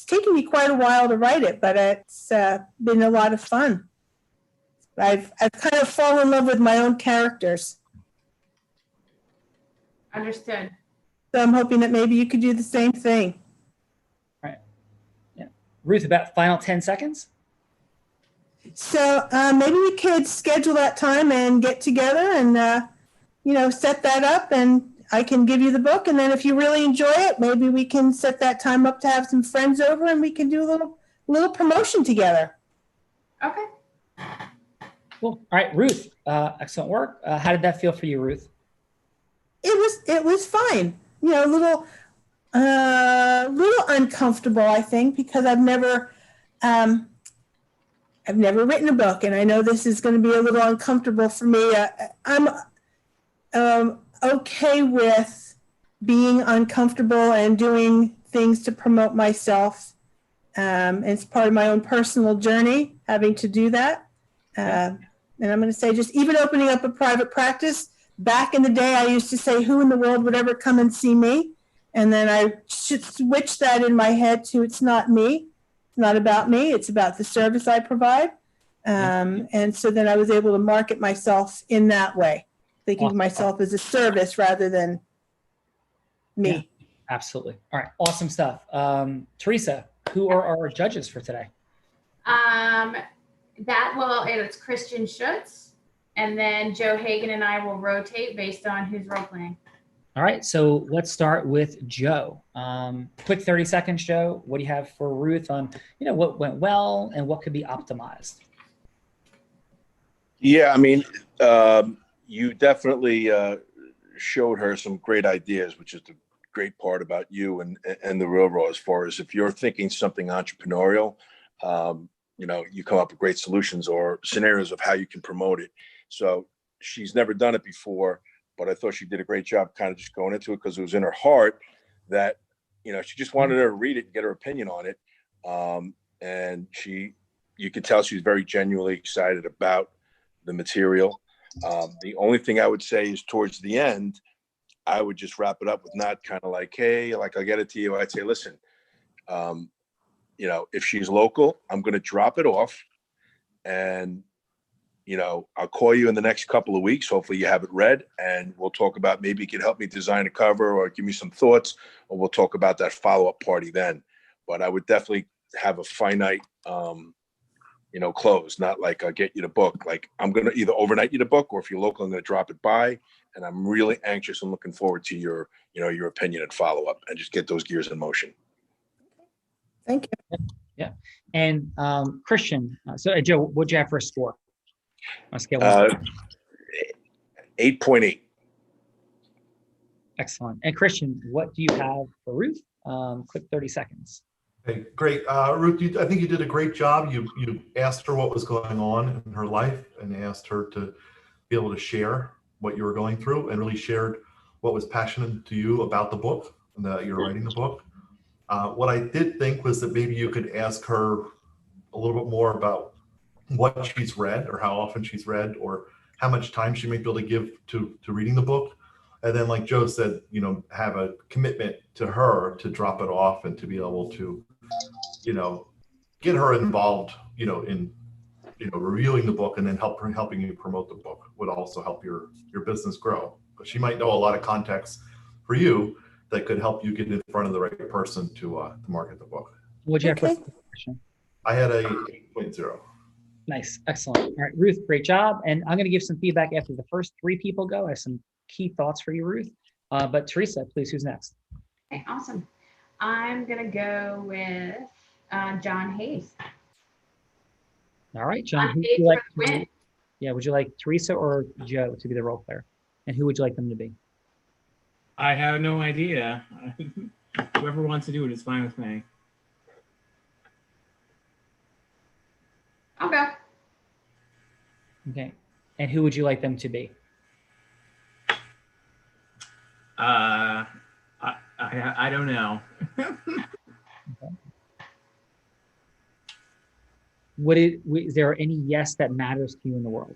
[SPEAKER 7] taken me quite a while to write it, but it's been a lot of fun. I've kind of fallen in love with my own characters.
[SPEAKER 3] Understood.
[SPEAKER 7] So I'm hoping that maybe you could do the same thing.
[SPEAKER 2] All right. Yeah. Ruth, about final 10 seconds.
[SPEAKER 7] So maybe we could schedule that time and get together and, set that up, and I can give you the book. And then if you really enjoy it, maybe we can set that time up to have some friends over and we can do a little promotion together.
[SPEAKER 3] Okay.
[SPEAKER 2] Cool. All right, Ruth, excellent work. How did that feel for you, Ruth?
[SPEAKER 7] It was fine. A little uncomfortable, I think, because I've never written a book, and I know this is going to be a little uncomfortable for me. I'm okay with being uncomfortable and doing things to promote myself. It's part of my own personal journey, having to do that. And I'm going to say, just even opening up a private practice, back in the day, I used to say, who in the world would ever come and see me? And then I should switch that in my head to, it's not me. It's not about me. It's about the service I provide. And so then I was able to market myself in that way, thinking of myself as a service rather than me.
[SPEAKER 2] Yeah, absolutely. All right. Awesome stuff. Teresa, who are our judges for today?
[SPEAKER 3] It's Christian Schutz, and then Joe Hagan and I will rotate based on who's role playing.
[SPEAKER 2] All right, so let's start with Joe. Quick 30 seconds, Joe. What do you have for Ruth on, what went well and what could be optimized?
[SPEAKER 8] Yeah, I mean, you definitely showed her some great ideas, which is the great part about you and the railroad. As far as if you're thinking something entrepreneurial, you come up with great solutions or scenarios of how you can promote it. So she's never done it before, but I thought she did a great job kind of just going into it because it was in her heart that, she just wanted her to read it and get her opinion on it. And you could tell she's very genuinely excited about the material. The only thing I would say is towards the end, I would just wrap it up with not kind of like, hey, like I'll get it to you. I'd say, listen, if she's local, I'm going to drop it off and, I'll call you in the next couple of weeks. Hopefully you have it read and we'll talk about maybe you can help me design a cover or give me some thoughts, or we'll talk about that follow-up party then. But I would definitely have a finite, close, not like I'll get you the book. Like I'm going to either overnight you the book, or if you're local, I'm going to drop it by. And I'm really anxious and looking forward to your opinion and follow-up and just get those gears in motion.
[SPEAKER 7] Thank you.
[SPEAKER 2] Yeah. And Christian, so Joe, what'd you have for a score? On a scale of
[SPEAKER 8] 8.8.
[SPEAKER 2] Excellent. And Christian, what do you have for Ruth? Quick 30 seconds.
[SPEAKER 10] Okay, great. Ruth, I think you did a great job. You asked her what was going on in her life and asked her to be able to share what you were going through and really shared what was passionate to you about the book and that you're writing the book. What I did think was that maybe you could ask her a little bit more about what she's read or how often she's read or how much time she might be able to give to reading the book. And then like Joe said, have a commitment to her to drop it off and to be able to, get her involved, in, reviewing the book and then helping you promote the book would also help your business grow. But she might know a lot of context for you that could help you get in front of the right person to market the book.
[SPEAKER 2] What'd you have for Christian?
[SPEAKER 10] I had a 8.0.
[SPEAKER 2] Nice. Excellent. All right, Ruth, great job. And I'm going to give some feedback after the first 3 people go. I have some key thoughts for you, Ruth. But Teresa, please, who's next?
[SPEAKER 3] Okay, awesome. I'm going to go with John Hayes.
[SPEAKER 2] All right, John.
[SPEAKER 3] John
[SPEAKER 2] Who would
[SPEAKER 3] Hayes
[SPEAKER 2] you like
[SPEAKER 3] for the win.
[SPEAKER 2] would you like Teresa or Joe to be the role player? And who would you like them to be?
[SPEAKER 6] I have no idea. Whoever wants to do it is fine with me.
[SPEAKER 3] I'll go.
[SPEAKER 2] Okay. And who would you like them to be?
[SPEAKER 6] I don't know.
[SPEAKER 2] Is there any yes that matters to you in the world?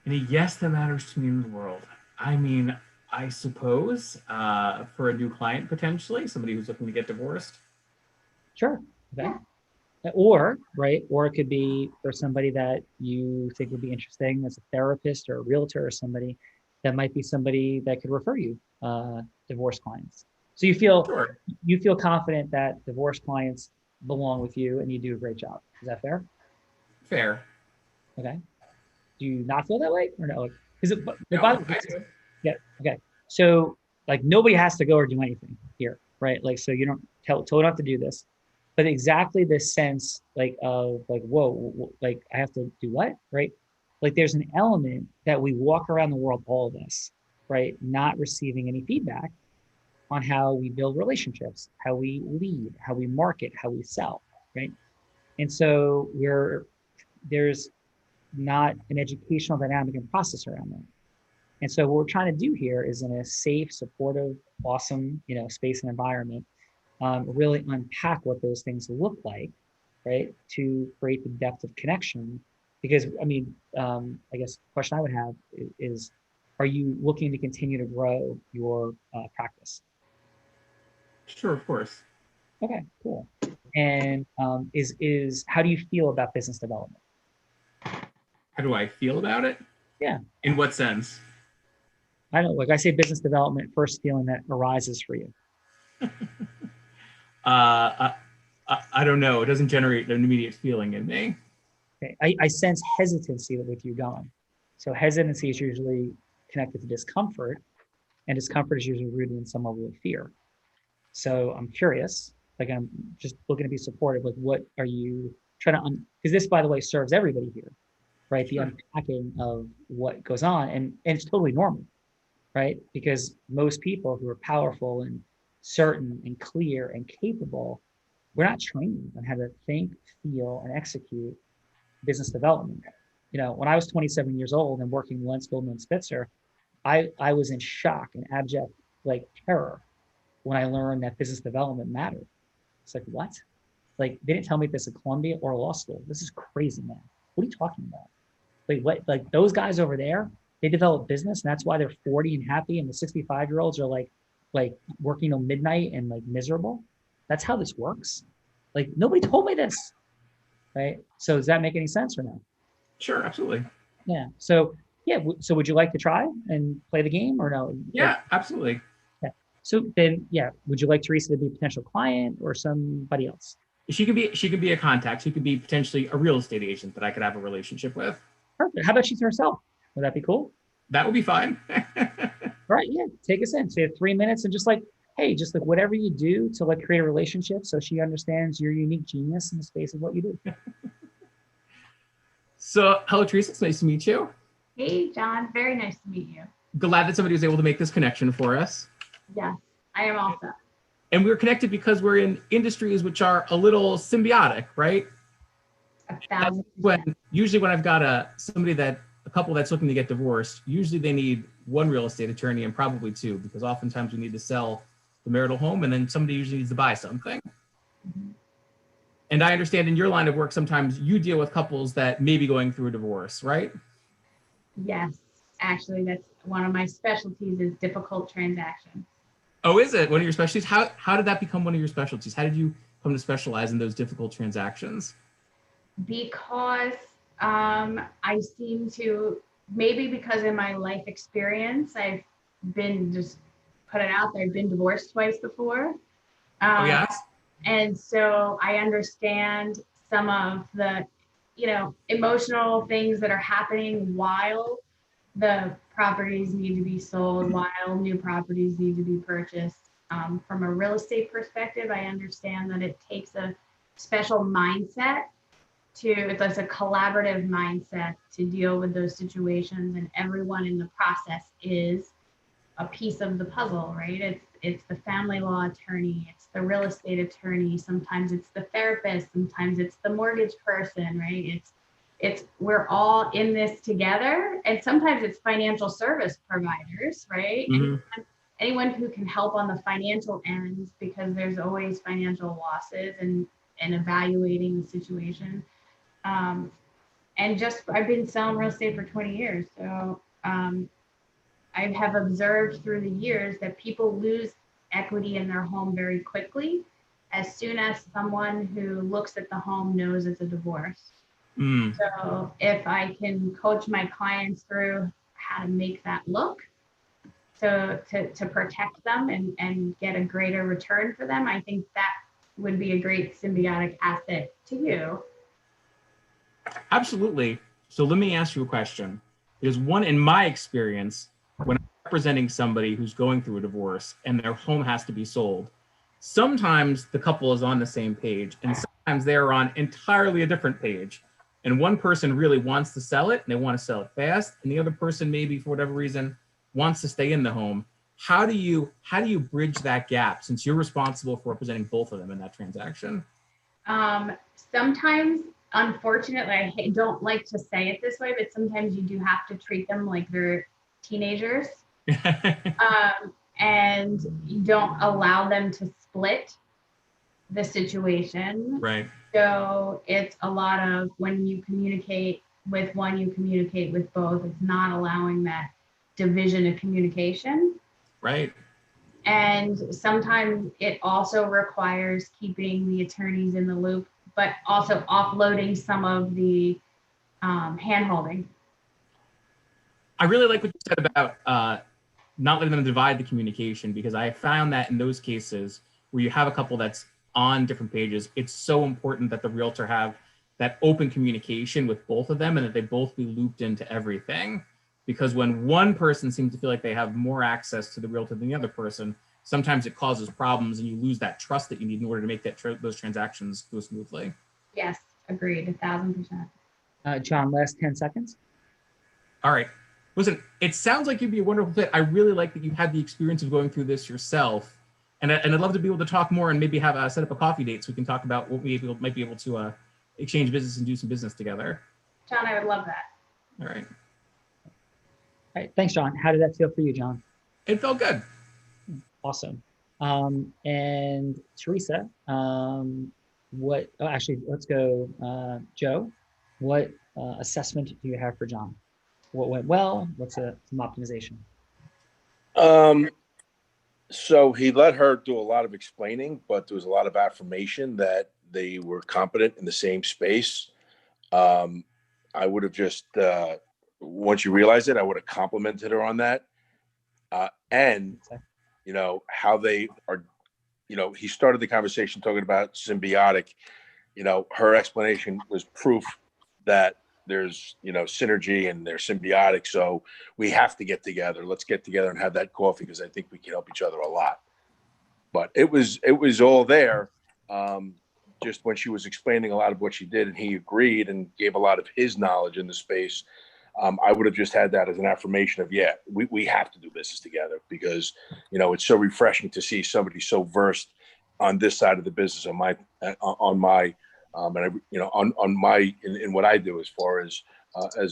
[SPEAKER 6] Any yes that matters to me in the world? I mean, I suppose for a new client, potentially, somebody who's looking to get divorced.
[SPEAKER 2] Sure. Okay. Or it could be for somebody that you think would be interesting as a therapist or a realtor or somebody that might be somebody that could refer you divorce clients. So you feel confident that divorce clients belong with you and you do a great job. Is that fair?
[SPEAKER 6] Fair.
[SPEAKER 2] Okay. Do you not feel that way or no? Yeah. Okay. So nobody has to go or do anything here, right? So you don't told not to do this. But exactly this sense of whoa, I have to do what, right? There's an element that we walk around the world, all of us, right? Not receiving any feedback on how we build relationships, how we lead, how we market, how we sell, right? And so there's not an educational dynamic and process around that. And so what we're trying to do here is in a safe, supportive, awesome, space and environment, really unpack what those things look like, right? To create the depth of connection. Because, I guess the question I would have is, are you looking to continue to grow your practice?
[SPEAKER 6] Sure, of course.
[SPEAKER 2] Okay, cool. And is how do you feel about business development?
[SPEAKER 6] How do I feel about it?
[SPEAKER 2] Yeah.
[SPEAKER 6] In what sense?
[SPEAKER 2] I know, I say business development, first feeling that arises for you.
[SPEAKER 6] I don't know. It doesn't generate an immediate feeling in me.
[SPEAKER 2] Okay. I sense hesitancy with you going. So hesitancy is usually connected to discomfort, and discomfort is usually rooted in some level of fear. So I'm curious, like I'm just looking to be supportive. Like, what are you trying to, because this, by the way, serves everybody here, right? The unpacking of what goes on, and it's totally normal, right? Because most people who are powerful and certain and clear and capable, we're not trained on how to think, feel, and execute business development. You know, when I was 27 years old and working Lentz, Goldman, and Spitzer, I was in shock and abject like terror when I learned that business development mattered. It's like, what? Like, they didn't tell me this at Columbia or law school. This is crazy, man. What are you talking about? Like, what? Like, those guys over there, they develop business, and that's why they're 40 and happy, and the 65-year-olds are like working till midnight and like miserable. That's how this works. Like, nobody told me this, right? So does that make any sense or no?
[SPEAKER 6] Sure, absolutely.
[SPEAKER 2] Yeah. So yeah. So would you like to try and play the game or no?
[SPEAKER 6] Yeah, absolutely.
[SPEAKER 2] Yeah. So then, yeah, would you like Teresa to be a potential client or somebody else?
[SPEAKER 6] She could be a contact. She could be potentially a real estate agent that I could have a relationship with.
[SPEAKER 2] Perfect. How about she's herself? Would that be cool?
[SPEAKER 6] That would be fine.
[SPEAKER 2] All right. Yeah. Take us in. So you have 3 minutes and just like, hey, just like whatever you do to like create a relationship so she understands your unique genius in the space of what you do.
[SPEAKER 6] So, hello, Teresa. It's nice to meet you.
[SPEAKER 3] Hey, John. Very nice to meet you.
[SPEAKER 6] Glad that somebody was able to make this connection for us.
[SPEAKER 3] Yes, I am also.
[SPEAKER 6] And we're connected because we're in industries which are a little symbiotic, right?
[SPEAKER 3] 1,000%.
[SPEAKER 6] Usually when I've got a couple that's looking to get divorced, usually they need one real estate attorney and probably two, because oftentimes we need to sell the marital home and then somebody usually needs to buy something.
[SPEAKER 3] Mhm.
[SPEAKER 6] And I understand in your line of work, sometimes you deal with couples that may be going through a divorce, right?
[SPEAKER 3] Yes, actually, that's one of my specialties is difficult transactions.
[SPEAKER 6] Oh, is it one of your specialties? How did that become one of your specialties? How did you come to specialize in those difficult transactions?
[SPEAKER 3] Because I seem to, maybe because in my life experience, I've been, just put it out there, I've been divorced twice before.
[SPEAKER 6] Oh, yes?
[SPEAKER 3] And so I understand some of the, emotional things that are happening while the properties need to be sold, while new properties need to be purchased. From a real estate perspective, I understand that it takes a special mindset it's a collaborative mindset to deal with those situations, and everyone in the process is a piece of the puzzle, right? It's the family law attorney, it's the real estate attorney, sometimes it's the therapist, sometimes it's the mortgage person, right? We're all in this together, and sometimes it's financial service providers, right?
[SPEAKER 6] Mm-hmm.
[SPEAKER 3] Anyone who can help on the financial end, because there's always financial losses and evaluating the situation. And I've been selling real estate for 20 years. So I have observed through the years that people lose equity in their home very quickly as soon as someone who looks at the home knows it's a divorce.
[SPEAKER 6] Mm.
[SPEAKER 3] So if I can coach my clients through how to make that look, so to protect them and get a greater return for them, I think that would be a great symbiotic asset to you.
[SPEAKER 6] Absolutely. So let me ask you a question. There's one in my experience when I'm representing somebody who's going through a divorce and their home has to be sold. Sometimes the couple is on the same page and sometimes they're on entirely a different page. And one person really wants to sell it and they want to sell it fast. And the other person maybe for whatever reason wants to stay in the home. How do you bridge that gap since you're responsible for representing both of them in that transaction?
[SPEAKER 3] Sometimes, unfortunately, I don't like to say it this way, but sometimes you do have to treat them like they're teenagers. And you don't allow them to split the situation.
[SPEAKER 6] Right.
[SPEAKER 3] So it's a lot of when you communicate with one, you communicate with both. It's not allowing that division of communication.
[SPEAKER 6] Right.
[SPEAKER 3] And sometimes it also requires keeping the attorneys in the loop, but also offloading some of the hand-holding.
[SPEAKER 6] I really like what you said about not letting them divide the communication, because I found that in those cases where you have a couple that's on different pages. It's so important that the realtor have that open communication with both of them and that they both be looped into everything. Because when one person seems to feel like they have more access to the realtor than the other person, sometimes it causes problems and you lose that trust that you need in order to make those transactions go smoothly.
[SPEAKER 3] Yes, agreed, 1000%.
[SPEAKER 2] John, last 10 seconds.
[SPEAKER 6] All right. Listen, it sounds like you'd be a wonderful fit. I really like that you had the experience of going through this yourself. And I'd love to be able to talk more and maybe have set up a coffee date so we can talk about what we might be able to exchange business and do some business together.
[SPEAKER 3] John, I would love that.
[SPEAKER 6] All right.
[SPEAKER 2] All right. Thanks, John. How did that feel for you, John?
[SPEAKER 6] It felt good.
[SPEAKER 2] Awesome. And Teresa, actually, let's go, Joe. What assessment do you have for John? What went well? What's some optimization?
[SPEAKER 8] So he let her do a lot of explaining, but there was a lot of affirmation that they were competent in the same space. I would have just, once you realize it, I would have complimented her on that. And, you know, how they are, you know, he started the conversation talking about symbiotic. You know, her explanation was proof that there's, you know, synergy and they're symbiotic. So we have to get together. Let's get together and have that coffee because I think we can help each other a lot. But it was all there. Just when she was explaining a lot of what she did and he agreed and gave a lot of his knowledge in the space, I would have just had that as an affirmation of, yeah, we have to do business together because, you know, it's so refreshing to see somebody so versed on this side of the business in what I do as far as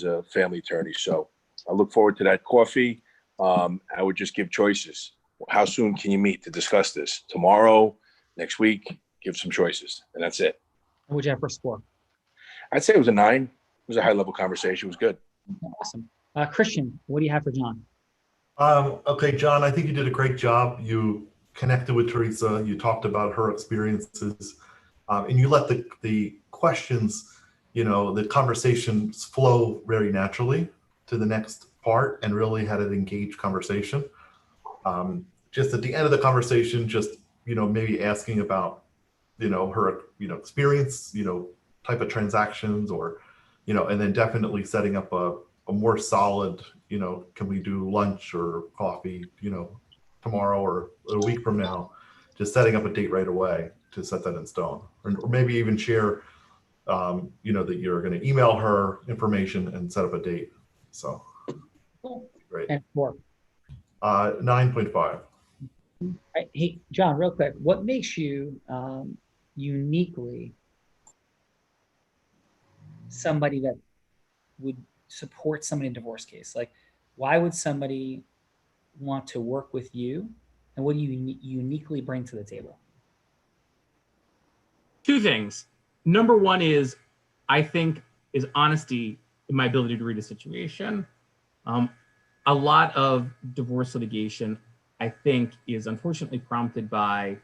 [SPEAKER 8] a family attorney. So I look forward to that coffee. I would just give choices. How soon can you meet to discuss this? Tomorrow, next week? Give some choices, and that's it.
[SPEAKER 2] What would you have for a score?
[SPEAKER 8] I'd say it was a 9. It was a high-level conversation. It was good.
[SPEAKER 2] Awesome. Christian, what do you have for John?
[SPEAKER 10] Okay, John, I think you did a great job. You connected with Teresa. You talked about her experiences, and you let the questions, you know, the conversations flow very naturally to the next part and really had an engaged conversation. Just at the end of the conversation, just, you know, maybe asking about, you know, her, you know, experience, you know, type of transactions or, you know, and then definitely setting up a more solid, you know, can we do lunch or coffee, you know, tomorrow or a week from now, just setting up a date right away to set that in stone, or maybe even share, you know, that you're going to email her information and set up a date. So
[SPEAKER 2] Cool.
[SPEAKER 10] Great.
[SPEAKER 2] And 4.
[SPEAKER 10] 9.5.
[SPEAKER 2] Right. Hey, John, real quick, what makes you uniquely somebody that would support somebody in a divorce case? Like, why would somebody want to work with you, and what do you uniquely bring to the table?
[SPEAKER 6] 2 things. Number 1 is, I think, is honesty in my ability to read a situation. A lot of divorce litigation, I think, is unfortunately prompted by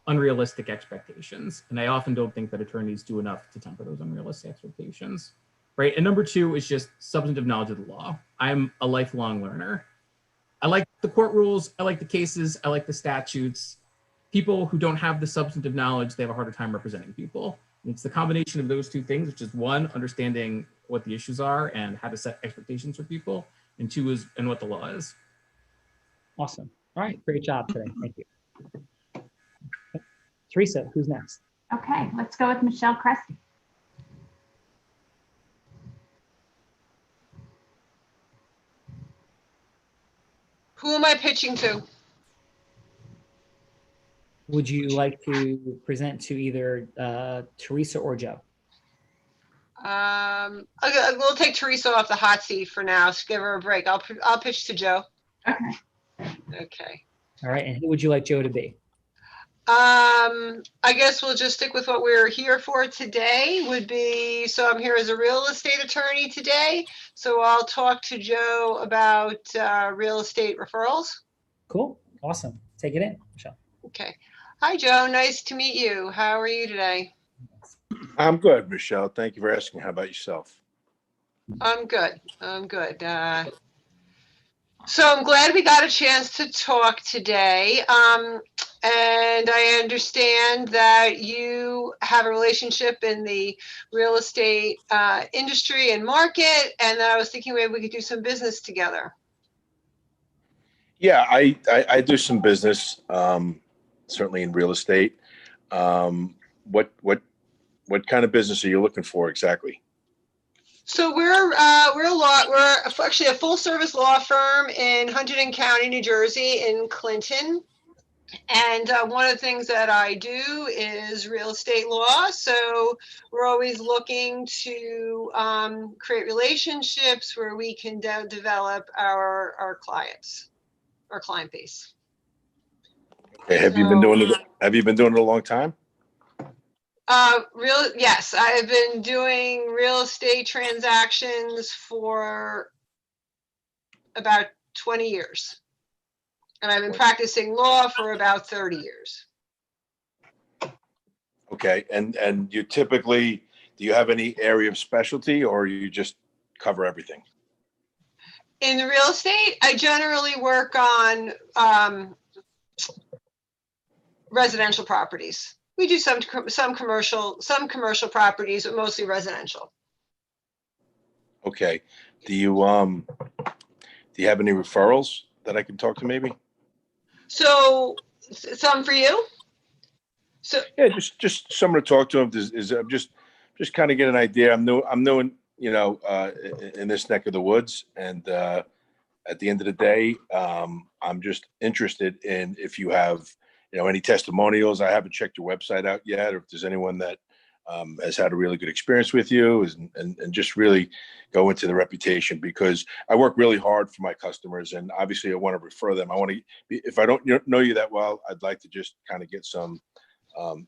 [SPEAKER 6] unrealistic expectations. And I often don't think that attorneys do enough to temper those unrealistic expectations, right? And number 2 is just substantive knowledge of the law. I'm a lifelong learner. I like the court rules. I like the cases. I like the statutes. People who don't have the substantive knowledge, they have a harder time representing people. And it's the combination of those 2 things, which is 1, understanding what the issues are and how to set expectations for people, and 2 is and what the law is.
[SPEAKER 2] Awesome. All right. Great job today. Thank you. Teresa, who's next?
[SPEAKER 3] Okay, let's go with Michelle Cresty.
[SPEAKER 4] Who am I pitching to?
[SPEAKER 2] Would you like to present to either Teresa or Joe?
[SPEAKER 4] We'll take Teresa off the hot seat for now. So give her a break. I'll pitch to Joe.
[SPEAKER 3] Okay.
[SPEAKER 4] Okay.
[SPEAKER 2] All right. And who would you like Joe to be?
[SPEAKER 4] I guess we'll just stick with what we're here for today. So I'm here as a real estate attorney today. So I'll talk to Joe about real estate referrals.
[SPEAKER 2] Cool. Awesome. Take it in, Michelle.
[SPEAKER 4] Okay. Hi, Joe. Nice to meet you. How are you today?
[SPEAKER 8] I'm good, Michelle. Thank you for asking. How about yourself?
[SPEAKER 4] I'm good. So I'm glad we got a chance to talk today. And I understand that you have a relationship in the real estate industry and market, and that I was thinking maybe we could do some business together.
[SPEAKER 8] Yeah, I do some business, certainly in real estate. What kind of business are you looking for exactly?
[SPEAKER 4] So we're actually a full service law firm in Huntington County, New Jersey, in Clinton. And one of the things that I do is real estate law. So we're always looking to create relationships where we can develop our clients, our client base.
[SPEAKER 8] Okay, have you been doing it? Have you been doing it a long time?
[SPEAKER 4] Yes, I've been doing real estate transactions for about 20 years. And I've been practicing law for about 30 years.
[SPEAKER 8] Okay, and you typically, do you have any area of specialty, or you just cover everything?
[SPEAKER 4] In the real estate, I generally work on residential properties. We do some commercial properties, but mostly residential.
[SPEAKER 8] Okay, do you have any referrals that I can talk to maybe?
[SPEAKER 4] So some for you. So
[SPEAKER 8] yeah, just someone to talk to. I'm just kind of get an idea. I'm new in, in this neck of the woods, and at the end of the day, I'm just interested in if you have any testimonials. I haven't checked your website out yet, or if there's anyone that has had a really good experience with you, and just really go into the reputation, because I work really hard for my customers, and obviously I want to refer them. I want to, if I don't know you that well, I'd like to just kind of get some,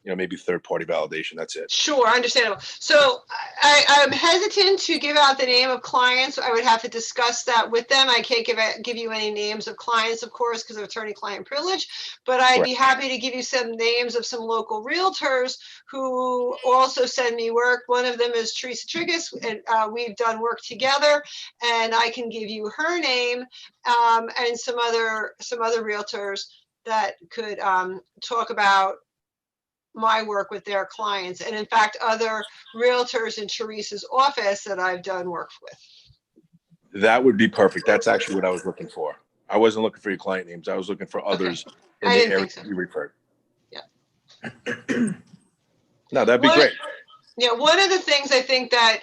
[SPEAKER 8] maybe third-party validation. That's it.
[SPEAKER 4] Sure, understandable. So I'm hesitant to give out the name of clients. I would have to discuss that with them. I can't give you any names of clients, of course, because of attorney-client privilege. But I'd be happy to give you some names of some local realtors who also send me work. One of them is Teresa Trigas, and we've done work together. And I can give you her name, and some other realtors that could talk about my work with their clients, and in fact other realtors in Teresa's office that I've done work with.
[SPEAKER 8] That would be perfect. That's actually what I was looking for. I wasn't looking for your client names. I was looking for others in the area you referred.
[SPEAKER 4] Yeah.
[SPEAKER 8] No, that'd be great.
[SPEAKER 4] Yeah, one of the things I think that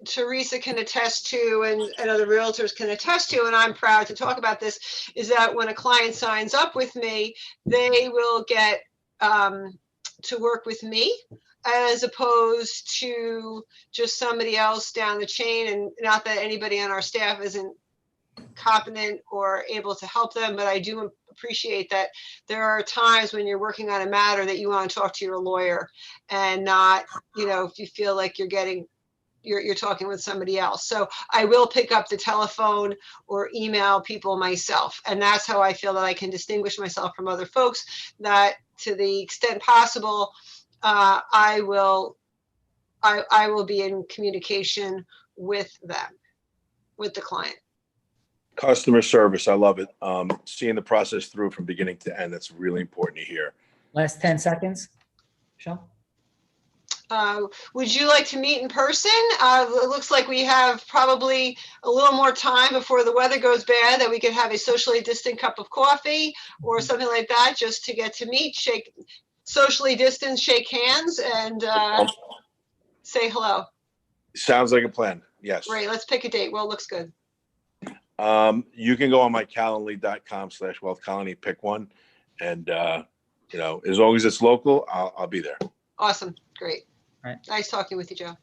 [SPEAKER 4] Teresa can attest to, and other realtors can attest to, and I'm proud to talk about this, is that when a client signs up with me, they will get to work with me, as opposed to just somebody else down the chain. And not that anybody on our staff isn't competent or able to help them, but I do appreciate that there are times when you're working on a matter that you want to talk to your lawyer, and not, if you feel like you're talking with somebody else. So I will pick up the telephone or email people myself. And that's how I feel that I can distinguish myself from other folks, that to the extent possible, I will be in communication with them, with the client.
[SPEAKER 8] Customer service. I love it. Seeing the process through from beginning to end. That's really important to hear.
[SPEAKER 2] Last 10 seconds, Michelle.
[SPEAKER 4] Would you like to meet in person? It looks like we have probably a little more time before the weather goes bad, that we could have a socially distant cup of coffee or something like that, just to get to meet, socially distance, shake hands, and say hello.
[SPEAKER 8] Sounds like a plan. Yes.
[SPEAKER 4] Great. Let's pick a date. Well, it looks good.
[SPEAKER 8] You can go on my calendly.com/wealthcolony, pick one. And, as long as it's local, I'll be there.
[SPEAKER 4] Awesome. Great.
[SPEAKER 2] All right.
[SPEAKER 4] Nice talking with you, Joe.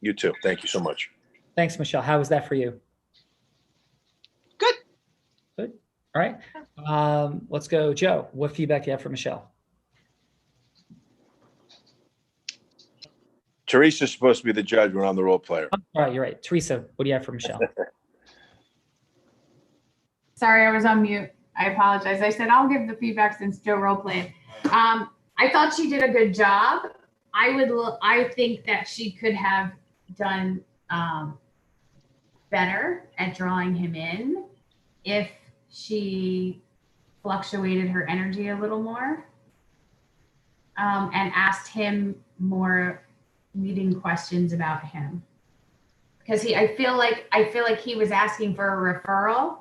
[SPEAKER 8] You too. Thank you so much.
[SPEAKER 2] Thanks, Michelle. How was that for you?
[SPEAKER 4] Good.
[SPEAKER 2] Good. All right. Let's go, Joe. What feedback do you have for Michelle?
[SPEAKER 8] Teresa's supposed to be the judge when I'm the role player.
[SPEAKER 2] All right, you're right. Teresa, what do you have for Michelle?
[SPEAKER 3] Sorry, I was on mute. I apologize. I said I'll give the feedback since Joe role played. I thought she did a good job. I think that she could have done better at drawing him in if she fluctuated her energy a little more, and asked him more leading questions about him. Because I feel like he was asking for a referral,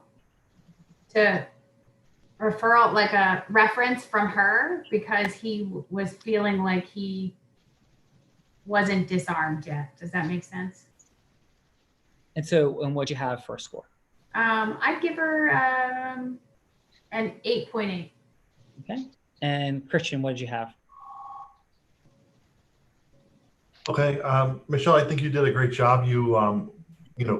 [SPEAKER 3] like a reference from her, because he was feeling like he wasn't disarmed yet. Does that make sense?
[SPEAKER 2] And so, and what'd you have for a score?
[SPEAKER 3] I'd give her an 8.8.
[SPEAKER 2] Okay. And Christian, what did you have?
[SPEAKER 10] Okay, Michelle, I think you did a great job. You,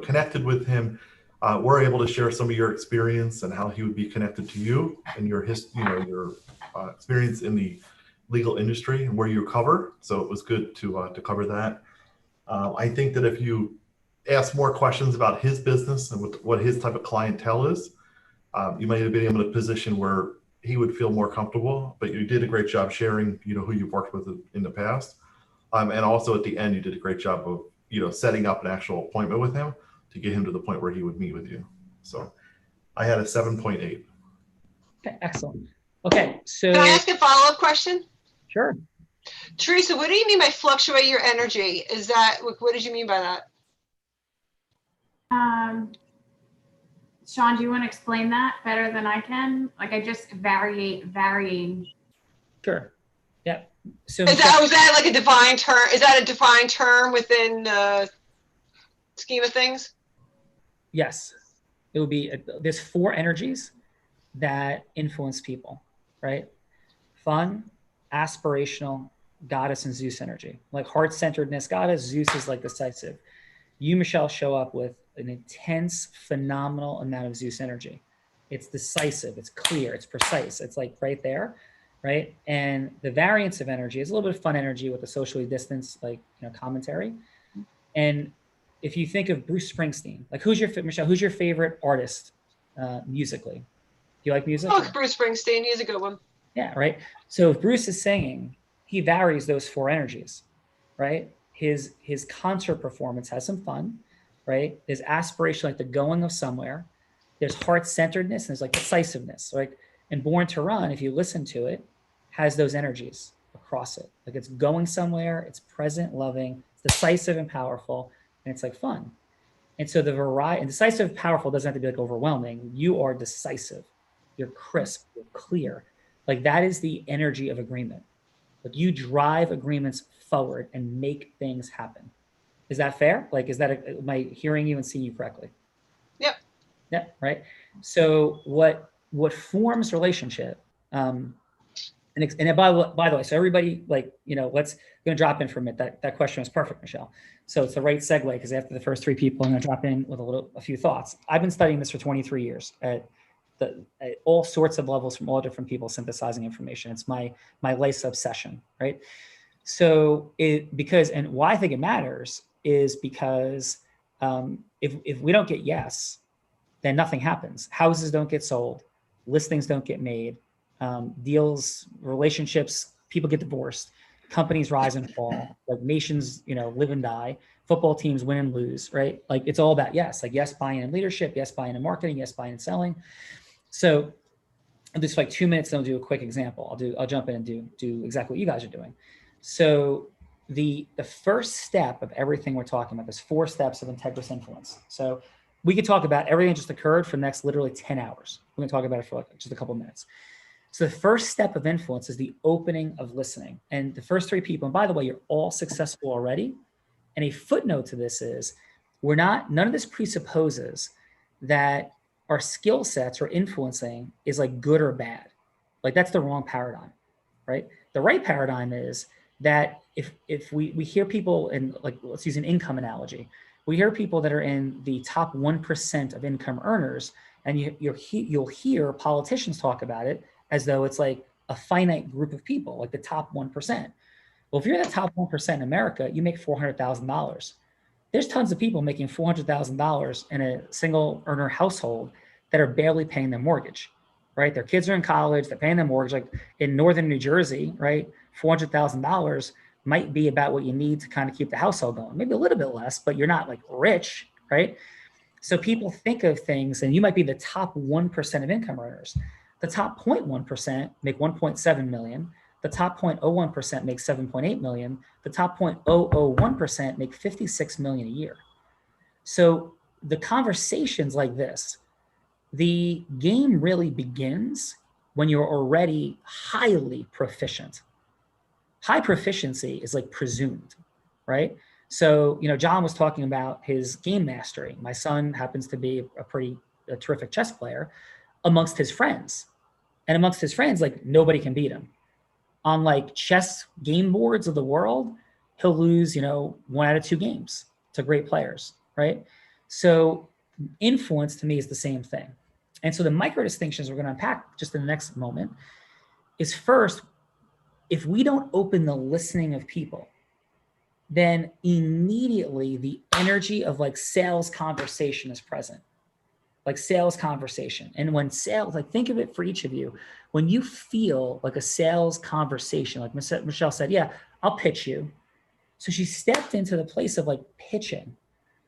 [SPEAKER 10] connected with him. We're able to share some of your experience and how he would be connected to you and your experience in the legal industry and where you cover. So it was good to cover that. I think that if you ask more questions about his business and what his type of clientele is, you might have been able to position where he would feel more comfortable. But you did a great job sharing, who you've worked with in the past. And also at the end, you did a great job of, setting up an actual appointment with him to get him to the point where he would meet with you. So I had a 7.8.
[SPEAKER 2] Okay, excellent. Okay, so.
[SPEAKER 4] Can I ask a follow-up question?
[SPEAKER 2] Sure.
[SPEAKER 4] Teresa, what do you mean by fluctuate your energy? What did you mean by that?
[SPEAKER 3] Sean, do you want to explain that better than I can? Like, I just varying.
[SPEAKER 2] Sure. Yeah. So
[SPEAKER 4] Was that like a defined term? Is that a defined term within the scheme of things?
[SPEAKER 2] Yes. It would be, there's 4 energies that influence people, right? Fun, aspirational, goddess, and Zeus energy. Like heart-centeredness, goddess, Zeus is like decisive. You, Michelle, show up with an intense, phenomenal amount of Zeus energy. It's decisive, it's clear, it's precise. It's like right there, right? And the variance of energy is a little bit of fun energy with a socially distanced, commentary. And if you think of Bruce Springsteen, like Michelle, who's your favorite artist musically? Do you like music?
[SPEAKER 4] Oh, Bruce Springsteen, he's a good one.
[SPEAKER 2] Yeah, right. So if Bruce is singing, he varies those 4 energies, right? His concert performance has some fun, right? There's aspiration, like the going of somewhere. There's heart-centeredness, and there's like decisiveness. Like, and Born to Run, if you listen to it, has those energies across it. Like it's going somewhere, it's present, loving, it's decisive and powerful, and it's like fun. And so the variety, and decisive, powerful doesn't have to be like overwhelming. You are decisive, you're crisp, you're clear. Like that is the energy of agreement. Like you drive agreements forward and make things happen. Is that fair? Like, am I hearing you and seeing you correctly?
[SPEAKER 4] Yep.
[SPEAKER 2] Yeah, right. So what forms relationship? And by the way, so everybody, gonna drop in for a minute. That question was perfect, Michelle. So it's the right segue, because after the first 3 people, I'm gonna drop in with a few thoughts. I've been studying this for 23 years at all sorts of levels from all different people synthesizing information. It's my life's obsession, right? So and why I think it matters is because if we don't get yes, then nothing happens. Houses don't get sold, listings don't get made, deals, relationships, people get divorced, companies rise and fall, like nations, live and die, football teams win and lose, right? Like it's all about yes, like yes, buying in leadership, yes, buying in marketing, yes, buying and selling. So I'll do like 2 minutes, and I'll do a quick example. I'll jump in and do exactly what you guys are doing. So the first step of everything we're talking about, there's 4 steps of integrous influence. So we could talk about everything that just occurred for the next literally 10 hours. We're gonna talk about it for just a couple of minutes. So the first step of influence is the opening of listening. And the first 3 people, and by the way, you're all successful already. And a footnote to this is none of this presupposes that our skill sets or influencing is like good or bad. Like that's the wrong paradigm, right? The right paradigm is that if we hear people in, like, let's use an income analogy. We hear people that are in the top 1% of income earners, and you'll hear politicians talk about it as though it's like a finite group of people, like the top 1%. Well, if you're in the top 1% in America, you make $400,000. There's tons of people making $400,000 in a single earner household that are barely paying their mortgage, right? Their kids are in college, they're paying their mortgage. Like in northern New Jersey, right? $400,000 might be about what you need to kind of keep the household going. Maybe a little bit less, but you're not like rich, right? So people think of things, and you might be the top 1% of income earners, The top 0.1% make 1.7 million. The top 0.01% make 7.8 million. The top 0.001% make 56 million a year. So the conversations like this, the game really begins when you're already highly proficient. High proficiency is like presumed, right? So, John was talking about his game mastery. My son happens to be a terrific chess player amongst his friends. And amongst his friends, like nobody can beat him. On like chess game boards of the world, he'll lose, 1 out of 2 games to great players, right? So influence to me is the same thing. And so the micro distinctions we're going to unpack just in the next moment is first, if we don't open the listening of people, then immediately the energy of like sales conversation is present. Like sales conversation. And when sales, like think of it for each of you, when you feel like a sales conversation, like Michelle said, yeah, I'll pitch you. So she stepped into the place of like pitching.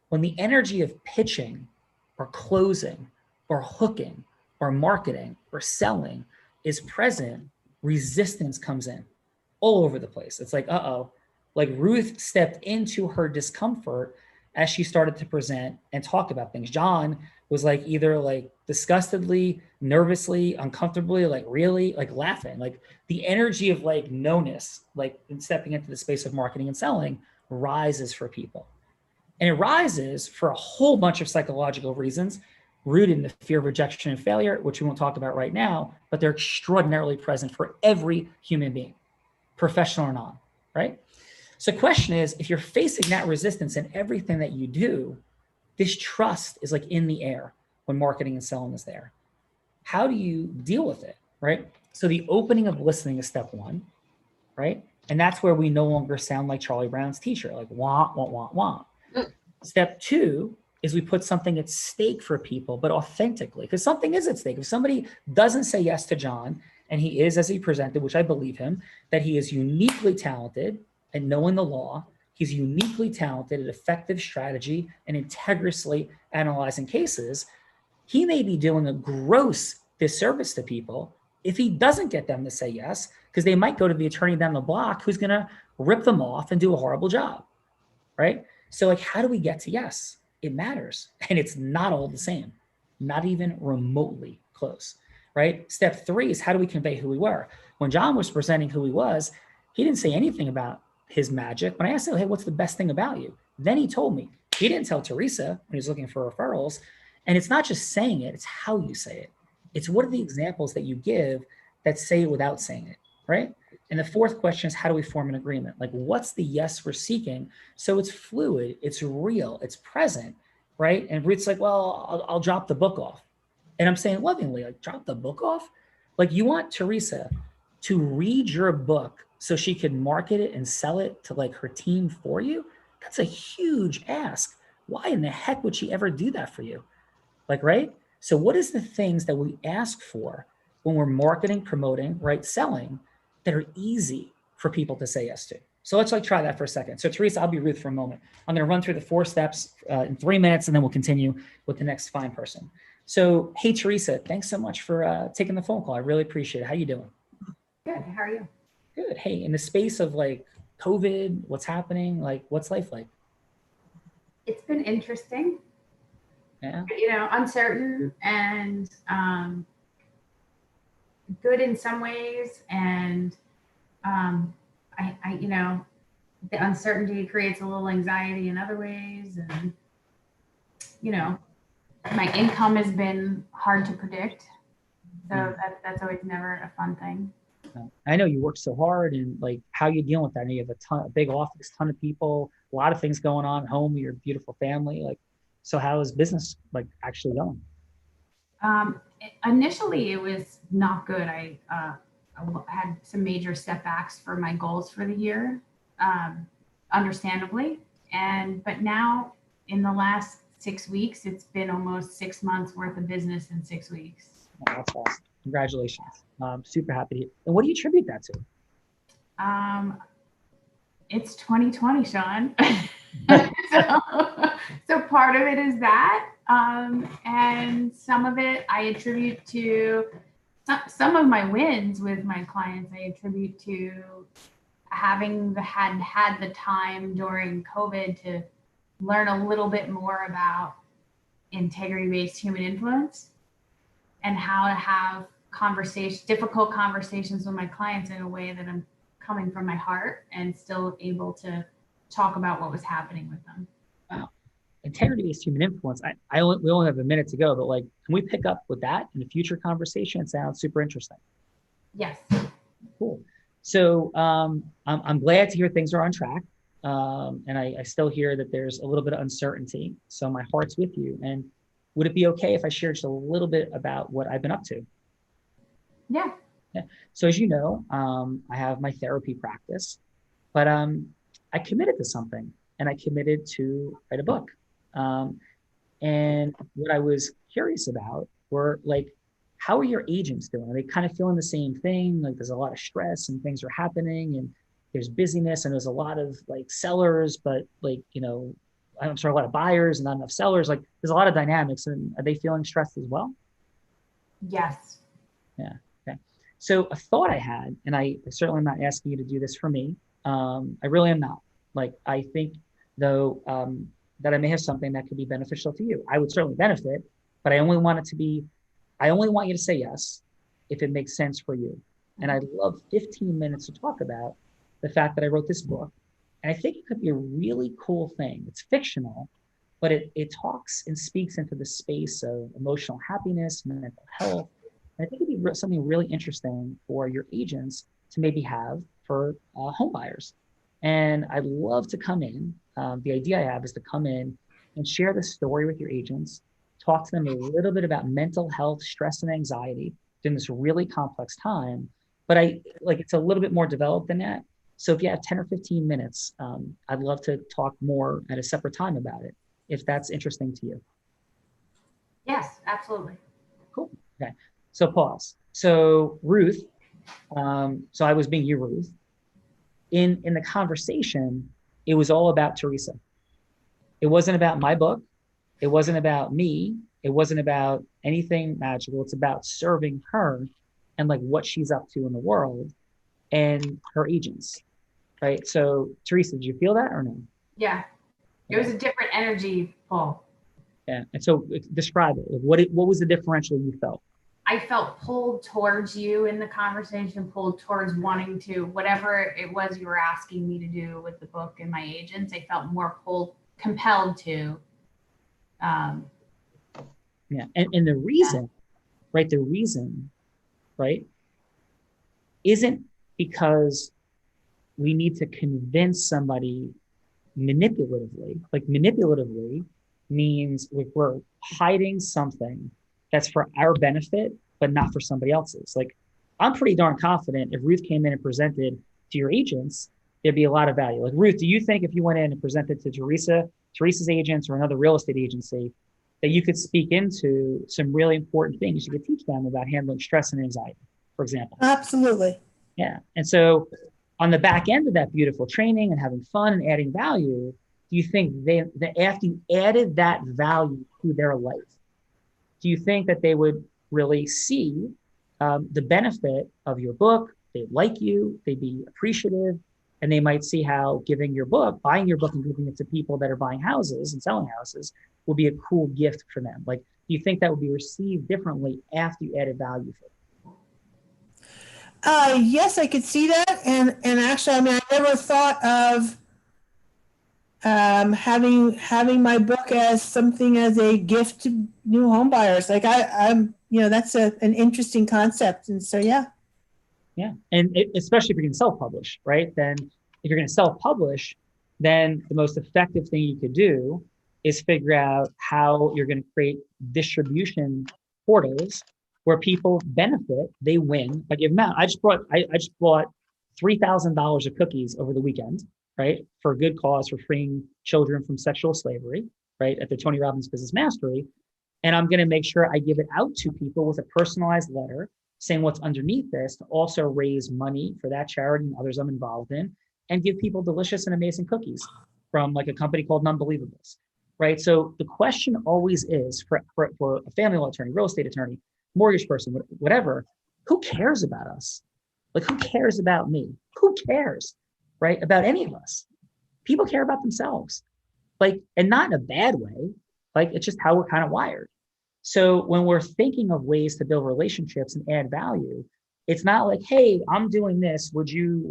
[SPEAKER 2] When the energy of pitching or closing or hooking or marketing or selling is present, resistance comes in all over the place. It's like, uh-oh, like Ruth stepped into her discomfort as she started to present and talk about things. John was like either like disgustedly, nervously, uncomfortably, like really like laughing, like the energy of like no-ness, like in stepping into the space of marketing and selling rises for people. And it rises for a whole bunch of psychological reasons rooted in the fear of rejection and failure, which we won't talk about right now, but they're extraordinarily present for every human being, professional or non, right? So the question is, if you're facing that resistance in everything that you do, this trust is like in the air when marketing and selling is there. How do you deal with it, right? So the opening of listening is step 1, right? And that's where we no longer sound like Charlie Brown's teacher, like wah, wah, wah, wah. Step 2 is we put something at stake for people, but authentically, because something is at stake. If somebody doesn't say yes to John, and he is, as he presented, which I believe him, that he is uniquely talented at knowing the law, he's uniquely talented at effective strategy and integriously analyzing cases, he may be doing a gross disservice to people if he doesn't get them to say yes, because they might go to the attorney down the block who's going to rip them off and do a horrible job, right? So like, how do we get to yes? It matters. And it's not all the same, not even remotely close, right? Step 3 is how do we convey who we were? When John was presenting who he was, he didn't say anything about his magic. When I asked him, hey, what's the best thing about you? Then he told me. He didn't tell Teresa when he was looking for referrals. And it's not just saying it, it's how you say it. It's what are the examples that you give that say it without saying it, right? And the 4th question is, how do we form an agreement? Like, what's the yes we're seeking? So it's fluid, it's real, it's present, right? And Ruth's like, well, I'll drop the book off. And I'm saying lovingly, like, drop the book off? Like, you want Teresa to read your book so she can market it and sell it to like her team for you? That's a huge ask. Why in the heck would she ever do that for you? Like, right? So what is the things that we ask for when we're marketing, promoting, right, selling, that are easy for people to say yes to? So let's like try that for a second. So Teresa, I'll be Ruth for a moment. I'm going to run through the 4 steps in 3 minutes, and then we'll continue with the next fine person. So, hey, Teresa, thanks so much for taking the phone call. I really appreciate it. How you doing?
[SPEAKER 3] Good. How are you?
[SPEAKER 2] Good. Hey, in the space of like COVID, what's happening? Like, what's life like?
[SPEAKER 3] It's been interesting.
[SPEAKER 2] Yeah.
[SPEAKER 3] Uncertain and good in some ways, and the uncertainty creates a little anxiety in other ways, and my income has been hard to predict, so that's always never a fun thing.
[SPEAKER 2] I know you work so hard, and like, how you dealing with that? I know you have a big office, ton of people, a lot of things going on at home, your beautiful family. Like, so how is business like actually going?
[SPEAKER 3] Initially, it was not good. I had some major setbacks for my goals for the year, understandably. But now in the last 6 weeks, it's been almost 6 months worth of business in 6 weeks.
[SPEAKER 2] Oh, that's awesome. Congratulations. I'm super happy. And what do you attribute that to?
[SPEAKER 3] It's 2020, Sean. so part of it is that. And some of it I attribute to some of my wins with my clients I attribute to having had the time during COVID to learn a little bit more about integrity-based human influence and how to have difficult conversations with my clients in a way that I'm coming from my heart and still able to talk about what was happening with them.
[SPEAKER 2] Wow. Integrity-based human influence. We only have a minute to go, but like, can we pick up with that in a future conversation? It sounds super interesting.
[SPEAKER 3] Yes.
[SPEAKER 2] Cool. So I'm glad to hear things are on track. And I still hear that there's a little bit of uncertainty. So my heart's with you. And would it be okay if I shared just a little bit about what I've been up to?
[SPEAKER 3] Yeah.
[SPEAKER 2] Yeah. So as you know, I have my therapy practice, but I committed to something, and I committed to write a book. And what I was curious about were like, how are your agents doing? Are they kind of feeling the same thing? Like there's a lot of stress and things are happening and there's busyness and there's a lot of like sellers, but like, you know, I'm sorry, a lot of buyers and not enough sellers. Like there's a lot of dynamics, and are they feeling stressed as well?
[SPEAKER 3] Yes.
[SPEAKER 2] Yeah. Okay. So a thought I had, and I certainly am not asking you to do this for me. I really am not. Like, I think though, that I may have something that could be beneficial to you. I would certainly benefit, but I only want you to say yes if it makes sense for you. And I'd love 15 minutes to talk about the fact that I wrote this book. And I think it could be a really cool thing. It's fictional, but it talks and speaks into the space of emotional happiness, mental health. And I think it'd be something really interesting for your agents to maybe have for home buyers. And I'd love to come in. The idea I have is to come in and share the story with your agents, talk to them a little bit about mental health, stress, and anxiety during this really complex time. But it's a little bit more developed than that. So if you have 10 or 15 minutes, I'd love to talk more at a separate time about it, if that's interesting to you.
[SPEAKER 3] Yes, absolutely.
[SPEAKER 2] Cool. Okay. So pause. So Ruth, so I was being you, Ruth. In the conversation, it was all about Teresa. It wasn't about my book. It wasn't about me. It wasn't about anything magical. It's about serving her and like what she's up to in the world and her agents, right? So Teresa, did you feel that or no?
[SPEAKER 3] Yeah. It was a different energy, Paul.
[SPEAKER 2] Yeah. And so describe it. What was the differential you felt?
[SPEAKER 3] I felt pulled towards you in the conversation, pulled towards wanting to, whatever it was you were asking me to do with the book and my agents, I felt more compelled to.
[SPEAKER 2] Yeah. And the reason, right? The reason, right, isn't because we need to convince somebody manipulatively. Like manipulatively means if we're hiding something that's for our benefit, but not for somebody else's. Like, I'm pretty darn confident if Ruth came in and presented to your agents, there'd be a lot of value. Like, Ruth, do you think if you went in and presented to Teresa's agents or another real estate agency, that you could speak into some really important things you could teach them about handling stress and anxiety, for example?
[SPEAKER 7] Absolutely.
[SPEAKER 2] Yeah. And so on the back end of that beautiful training and having fun and adding value, do you think that after you added that value to their life, do you think that they would really see the benefit of your book? They'd like you, they'd be appreciative, and they might see how buying your book and giving it to people that are buying houses and selling houses will be a cool gift for them. Like, do you think that would be received differently after you added value for them?
[SPEAKER 7] Yes, I could see that. And actually, I mean, I never thought of having my book as something as a gift to new home buyers. Like I'm, that's an interesting concept. And so, yeah.
[SPEAKER 2] Yeah. And especially if you're going to self-publish, right? Then if you're going to self-publish, then the most effective thing you could do is figure out how you're going to create distribution portals where people benefit, they win by giving out. I just bought $3,000 of cookies over the weekend, right? For a good cause, for freeing children from sexual slavery, right? At the Tony Robbins Business Mastery. And I'm going to make sure I give it out to people with a personalized letter saying what's underneath this to also raise money for that charity and others I'm involved in, and give people delicious and amazing cookies from like a company called Unbelievables, right? So the question always is for a family law attorney, real estate attorney, mortgage person, whatever, who cares about us? Like, who cares about me? Who cares, right? About any of us? People care about themselves, like, and not in a bad way. Like, it's just how we're kind of wired. So when we're thinking of ways to build relationships and add value, it's not like, hey, I'm doing this. Would you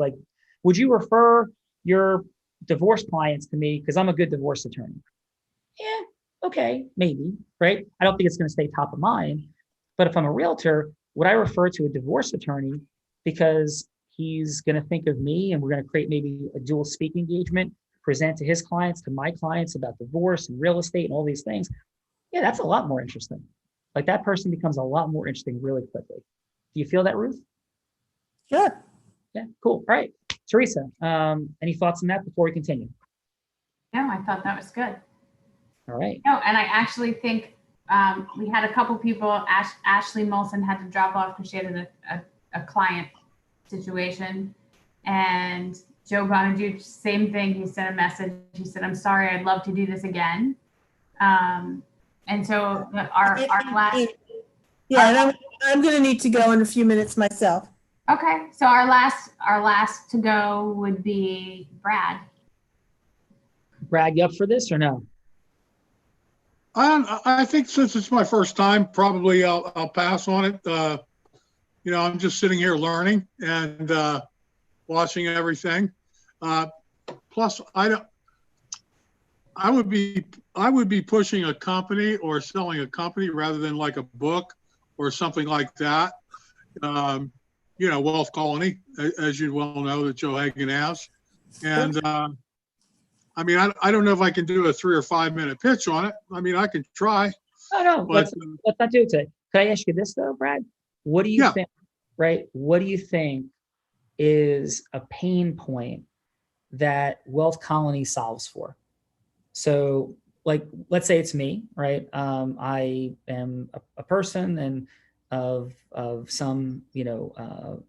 [SPEAKER 2] refer your divorce clients to me because I'm a good divorce attorney? Yeah, okay, maybe, right? I don't think it's going to stay top of mind. But if I'm a realtor, would I refer to a divorce attorney because he's going to think of me and we're going to create maybe a dual speak engagement, present to his clients, to my clients about divorce and real estate and all these things? Yeah, that's a lot more interesting. Like, that person becomes a lot more interesting really quickly. Do you feel that, Ruth?
[SPEAKER 7] Sure.
[SPEAKER 2] Yeah, cool. All right. Teresa, any thoughts on that before we continue?
[SPEAKER 3] No, I thought that was good.
[SPEAKER 2] All right.
[SPEAKER 3] No, and I actually think we had a couple people. Ashley Molson had to drop off because she had a client situation, and Joe Bonadue, same thing. He sent a message. He said, "I'm sorry. I'd love to do this again." And so our last.
[SPEAKER 7] Yeah, and I'm going to need to go in a few minutes myself.
[SPEAKER 3] Okay, so our last to go would be Brad.
[SPEAKER 2] Brad, you up for this or no?
[SPEAKER 11] I think since it's my first time, probably I'll pass on it. I'm just sitting here learning and watching everything. Plus, I would be pushing a company or selling a company rather than like a book or something like that. Wealth Colony, as you well know, that Joe Hagan has. And I don't know if I can do a 3 or 5 minute pitch on it. I can try.
[SPEAKER 2] No,
[SPEAKER 11] but,
[SPEAKER 2] let's not do it today. Can I ask you this though, Brad? What do you think, right? What do you think is a pain point that Wealth Colony solves for? So, like, let's say it's me, right? I am a person and of some,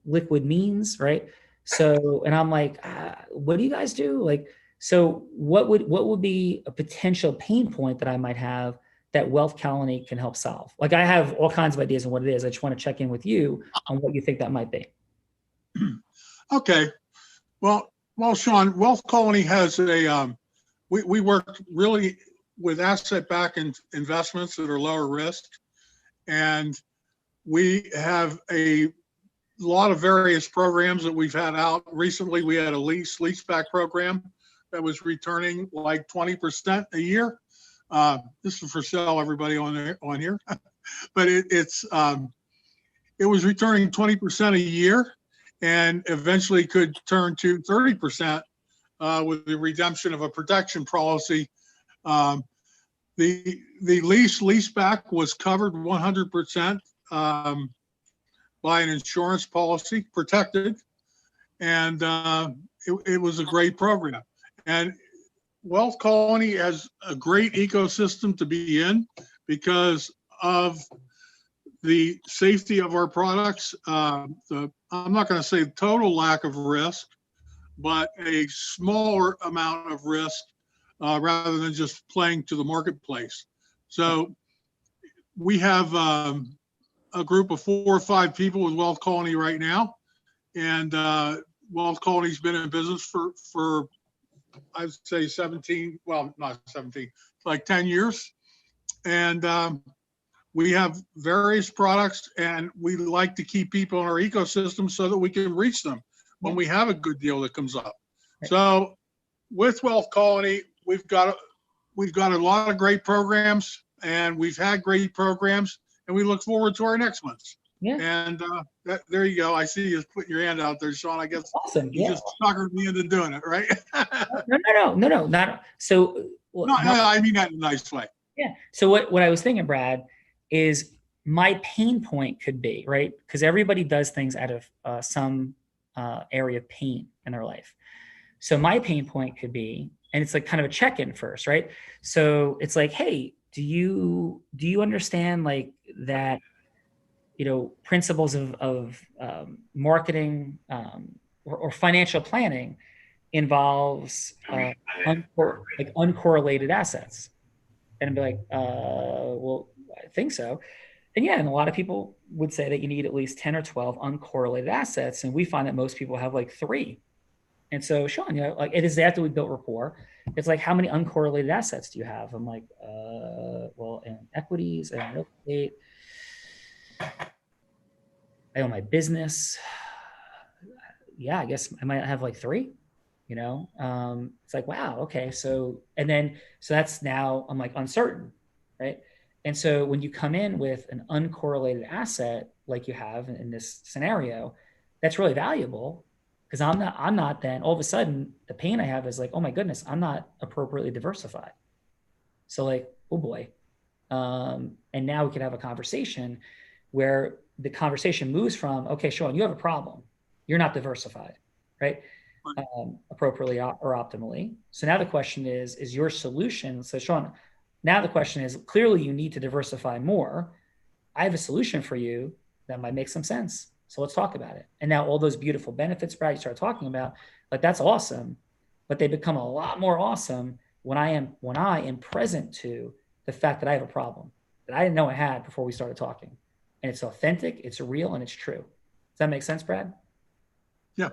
[SPEAKER 2] liquid means, right? So, and I'm like, what do you guys do? Like, so what would be a potential pain point that I might have that Wealth Colony can help solve? Like, I have all kinds of ideas on what it is. I just want to check in with you on what you think that might be.
[SPEAKER 11] Okay. Well, Sean, Wealth Colony has we work really with asset-backed investments that are lower risk. And we have a lot of various programs that we've had out. Recently, we had a leaseback program that was returning like 20% a year. This is for sale, everybody on here. But it was returning 20% a year and eventually could turn to 30% with the redemption of a protection policy. The leaseback was covered 100% by an insurance policy, protected, and it was a great program. And Wealth Colony has a great ecosystem to be in because of the safety of our products. I'm not going to say total lack of risk, but a smaller amount of risk rather than just playing to the marketplace. So we have a group of 4 or 5 people with Wealth Colony right now. And Wealth Colony's been in business for I'd say 17, well, not 17, like 10 years. And we have various products, and we like to keep people in our ecosystem so that we can reach them when we have a good deal that comes up. So with Wealth Colony, we've got a lot of great programs, and we've had great programs, and we look forward to our next ones.
[SPEAKER 2] Yeah.
[SPEAKER 11] And there you go. I see you putting your hand out there, Sean. I guess
[SPEAKER 2] awesome.
[SPEAKER 11] You just suckered me into doing it, right?
[SPEAKER 2] No, not so.
[SPEAKER 11] No, I mean that in a nice way.
[SPEAKER 2] Yeah. So what I was thinking, Brad, is my pain point could be, right? Because everybody does things out of some area of pain in their life. So my pain point could be, and it's like kind of a check-in first, right? So it's like, hey, do you understand like that, principles of marketing or financial planning involves uncorrelated assets? And I'd be like, well, I think so. And yeah, and a lot of people would say that you need at least 10 or 12 uncorrelated assets. And we find that most people have like 3. And so, Sean, you know, like it is after we built rapport, it's like, how many uncorrelated assets do you have? I'm like, well, in equities and real estate, I own my business. Yeah, I guess I might have like 3, you know? It's like, wow, okay. So that's now I'm like uncertain, right? And so when you come in with an uncorrelated asset, like you have in this scenario, that's really valuable, because I'm not then all of a sudden the pain I have is like, oh my goodness, I'm not appropriately diversified. So like, oh boy. And now we could have a conversation where the conversation moves from, okay, Sean, you have a problem. You're not diversified, right? Appropriately or optimally. So now the question is your solution. So Sean, now the question is, clearly you need to diversify more. I have a solution for you that might make some sense. So let's talk about it. And now all those beautiful benefits, Brad, you start talking about, like, that's awesome, but they become a lot more awesome when I am present to the fact that I have a problem that I didn't know I had before we started talking. And it's authentic, it's real, and it's true. Does that make sense, Brad?
[SPEAKER 11] Yeah.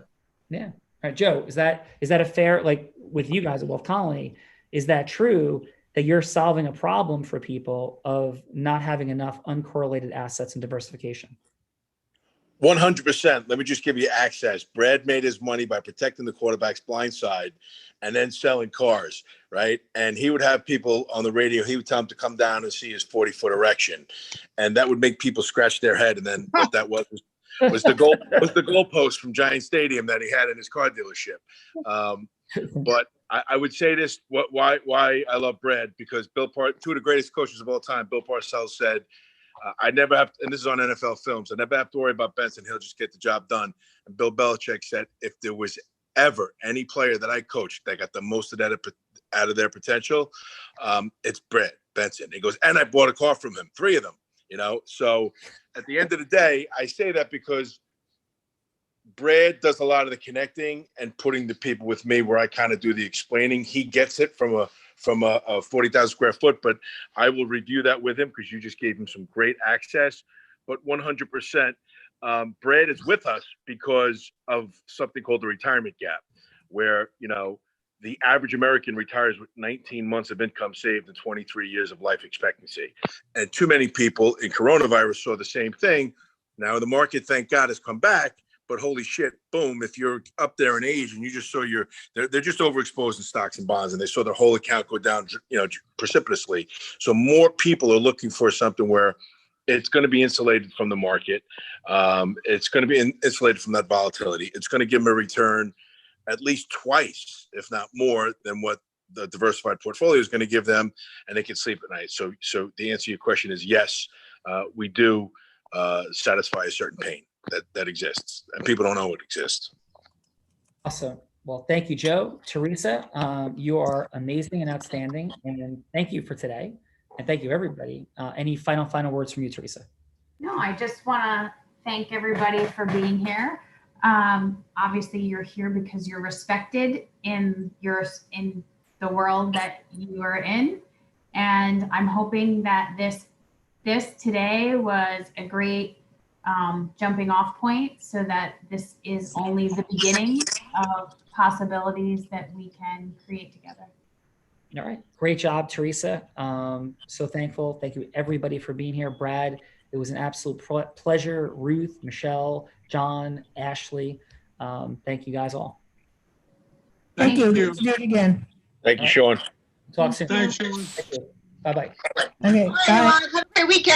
[SPEAKER 2] Yeah. All right, Joe, is that a fair, like with you guys at Wealth Colony, is that true that you're solving a problem for people of not having enough uncorrelated assets and diversification?
[SPEAKER 8] 100%. Let me just give you access. Brad made his money by protecting the quarterback's blind side and then selling cars, right? And he would have people on the radio. He would tell them to come down and see his 40-foot erection. And that would make people scratch their head. And then what that was the goalpost from Giant Stadium that he had in his car dealership. But I would say this, why I love Brad, because two of the greatest coaches of all time, Bill Parcells said, I never have to, and this is on NFL Films, I never have to worry about Benson. He'll just get the job done. And Bill Belichick said, if there was ever any player that I coached that got the most of that out of their potential, it's Brad Benson. He goes, and I bought a car from him, 3 of them, you know? So at the end of the day, I say that because Brad does a lot of the connecting and putting the people with me where I kind of do the explaining. He gets it from a 40,000 square foot, but I will review that with him because you just gave him some great access. But 100%, Brad is with us because of something called the retirement gap, where, you know, the average American retires with 19 months of income saved and 23 years of life expectancy. And too many people in coronavirus saw the same thing. Now the market, thank God, has come back. But holy shit, boom, if you're up there in age and you just saw they're just overexposed in stocks and bonds, and they saw their whole account go down, you know, precipitously. So more people are looking for something where it's going to be insulated from the market. It's going to be insulated from that volatility. It's going to give them a return at least twice, if not more, than what the diversified portfolio is going to give them, and they can sleep at night. So the answer to your question is yes, we do satisfy a certain pain that exists, and people don't know it exists.
[SPEAKER 2] Awesome. Well, thank you, Joe. Teresa, you are amazing and outstanding, and thank you for today. And thank you, everybody. Any final words from you, Teresa? No,
[SPEAKER 3] I just want to thank everybody for being here. Obviously, you're here because you're respected in the world that you are in, and I'm hoping that this today was a great jumping off point, so that this is only the beginning of possibilities that we can create together.
[SPEAKER 2] All right. Great job, Teresa. So thankful. Thank you, everybody, for being here. Brad, it was an absolute pleasure. Ruth, Michelle, John, Ashley. Thank you guys all.
[SPEAKER 7] Thank you. Let's do it again.
[SPEAKER 8] Thank you, Sean.
[SPEAKER 2] Talk soon.
[SPEAKER 11] Thanks, Sean.
[SPEAKER 2] Thank you. Bye-bye.
[SPEAKER 7] Okay,
[SPEAKER 4] Bye,
[SPEAKER 7] bye.
[SPEAKER 4] everyone. Have a great weekend.